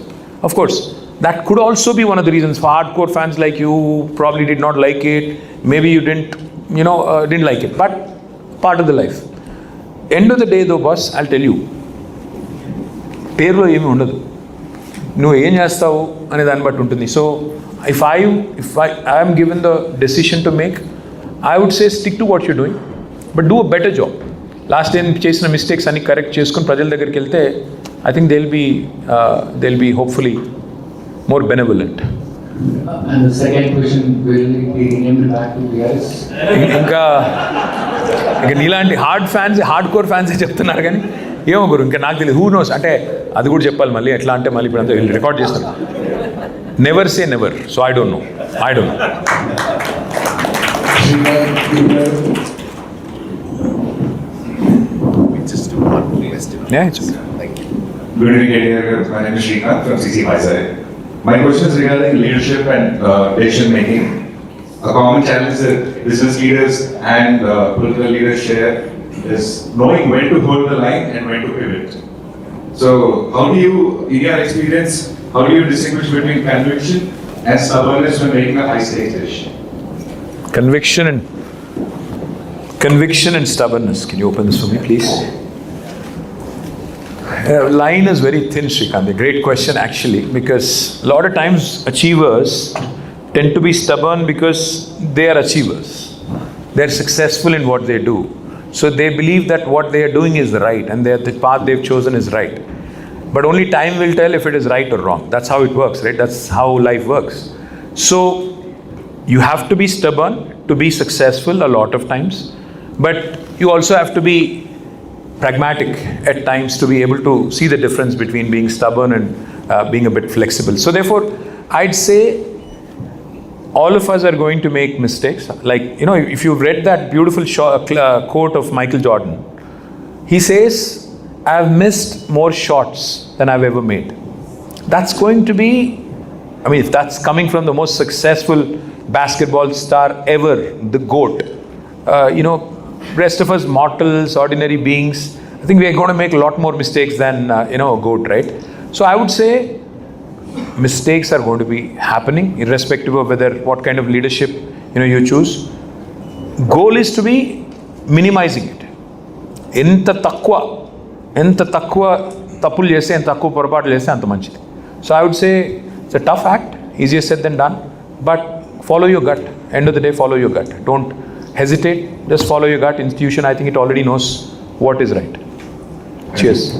B: Of course, that could also be one of the reasons for hardcore fans like you who probably did not like it. Maybe you didn't like it, but part of the life. End of the day though, boss, I'll tell you, పేరులో ఏమీ ఉండదు, నువ్వు ఏం చేస్తావు అనే దాన్ని బట్టి ఉంటుంది. So if I am given the decision to make, I would say stick to what you're doing, but do a better job. Last time చేసిన మిస్టేక్స్ అన్ని కరెక్ట్ చేసుకుని ప్రజల దగ్గరికి వెళ్తే I think they'll be hopefully more benevolent.
P: And the second question, will it be renamed back to BRS?
B: ఇంకా నీలాంటి hard core ఫ్యాన్సే చెప్తున్నారు కానీ ఏమో గురు, ఇంకా నాకు తెలియదు. హూ నోస్ అంటే అది కూడా చెప్పాలి మళ్ళీ. ఎట్లా అంటే మళ్ళీ ఇప్పుడు అంతా వీళ్ళు రికార్డ్ చేస్తారు. Never say never. So I don't know.
M: Good evening, KTR. My name is Srikanth from CC Vizag. My question is regarding leadership and decision making. A common challenge that business leaders and political leaders share is knowing when to hold the line and when to pivot. So, how do you, in your experience, how do you distinguish between conviction and stubbornness when making a high-stakes decision?
B: Conviction and stubbornness. Can you open this for me, please? Line is very thin, Shrikant. A great question, actually, because a lot of times achievers tend to be stubborn because they are achievers. They're successful in what they do. So they believe that what they are doing is right and that the path they've chosen is right. But only time will tell if it is right or wrong. That's how it works, right? That's how life works. So you have to be stubborn to be successful a lot of times. But you also have to be pragmatic at times to be able to see the difference between being stubborn and being a bit flexible. So therefore, I'd say all of us are going to make mistakes. Like, if you've read that beautiful quote of Michael Jordan, he says, I've missed more shots than I've ever made. That's going to be, if that's coming from the most successful basketball star ever, the GOAT, rest of us mortals, ordinary beings, I think we are going to make a lot more mistakes than, a GOAT, right? So I would say mistakes are going to be happening irrespective of what kind of leadership, you choose. Goal is to be minimizing it. Enta takwa tapul chese enta takku porapatu chese anta manchidi. So I would say it's a tough act, easier said than done, but follow your gut. End of the day, follow your gut. Don't hesitate, just follow your gut. Intuition, I think it already knows what is right. Cheers.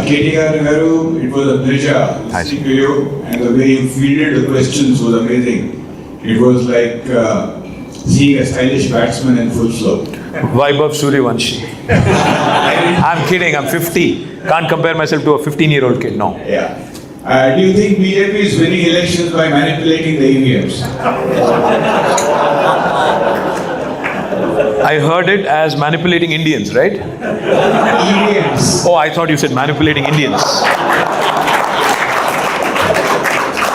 Q: KTR Garu, it was a pleasure listening to you, and the way you fielded the questions was amazing. It was like seeing a stylish batsman in full flow.
B: Vaibhav Suryavanshi. I'm kidding, I'm 50. Can't compare myself to a 15-year-old kid, no.
Q: Yeah. Do you think BJP is winning elections by manipulating the EVMs?
B: I heard it as manipulating Indians, right?
Q: EVMs.
B: Oh, I thought you said manipulating Indians.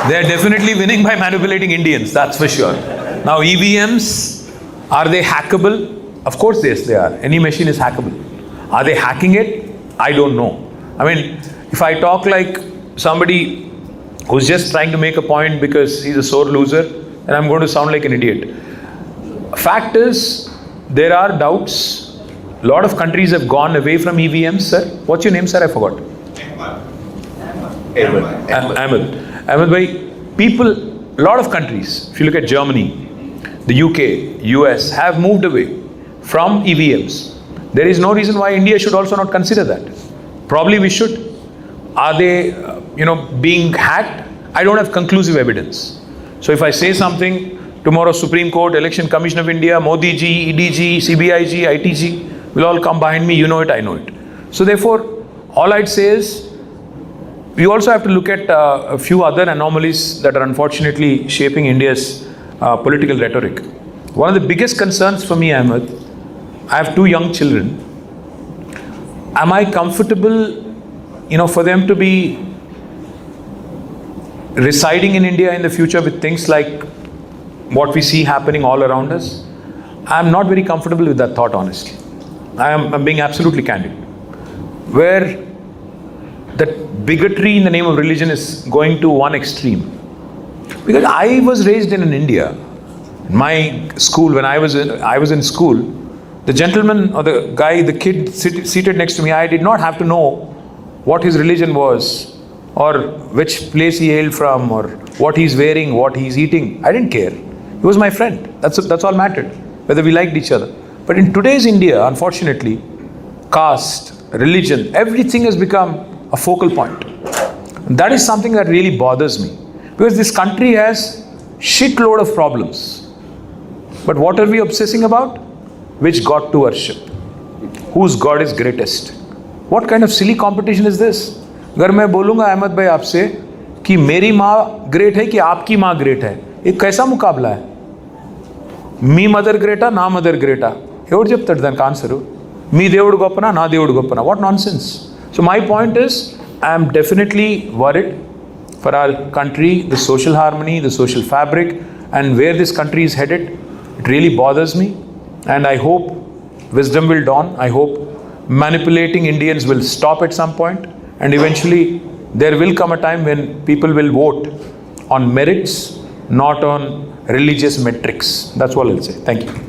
B: They're definitely winning by manipulating Indians, that's for sure. Now, EVMs, are they hackable? Of course, yes, they are. Any machine is hackable. Are they hacking it? I don't know. If I talk like somebody who's just trying to make a point because he's a sore loser, then I'm going to sound like an idiot. Fact is, there are doubts. A lot of countries have gone away from EVMs, sir. What's your name, sir? I forgot. Ahmed. Ahmed bhai, people, a lot of countries, if you look at Germany, the UK, US, have moved away from EVMs. There is no reason why India should also not consider that. Probably we should. Are they, being hacked? I don't have conclusive evidence. So if I say something, tomorrow Supreme Court, Election Commission of India, Modi ji, EDG, CBIG, ITG will all come behind me. You know it, I know it. So therefore, all I'd say is, we also have to look at a few other anomalies that are unfortunately shaping India's political rhetoric. One of the biggest concerns for me, Ahmed, I have 2 young children. Am I comfortable, for them to be residing in India in the future with things like what we see happening all around us? I'm not very comfortable with that thought, honestly. I'm being absolutely candid. Where that bigotry in the name of religion is going to one extreme. Because I was raised in India. In my school, when I was in school, the gentleman or the guy, the kid seated next to me, I did not have to know what his religion was, or which place he hailed from, or what he's wearing, what he's eating. I didn't care. He was my friend. That's all mattered, whether we liked each other. But in today's India, unfortunately, caste, religion, everything has become a focal point. And that is something that really bothers me. Because this country has shitload of problems. But what are we obsessing about? Which God to worship? Whose God is greatest? What kind of silly competition is this? अगर मैं बोलूँगा अहमद भाई आपसे कि मेरी माँ great है कि आपकी माँ ग्रेट है, ये कैसा मुकाबला है? मी मदर ग्रेटा ना मदर ग्रेटा ఎవరు చెప్తాడు దానికి ఆన్సరు? మీ దేవుడు గొప్పనా నా దేవుడు గొప్పనా? What nonsense. So my point is I'm definitely worried for our country, the social harmony, the social fabric, and where this country is headed. It really bothers me, and I hope wisdom will dawn. I hope manipulating Indians will stop at some point, and eventually there will come a time when people will vote on merits, not on religious metrics. That's all I'll say. Thank you.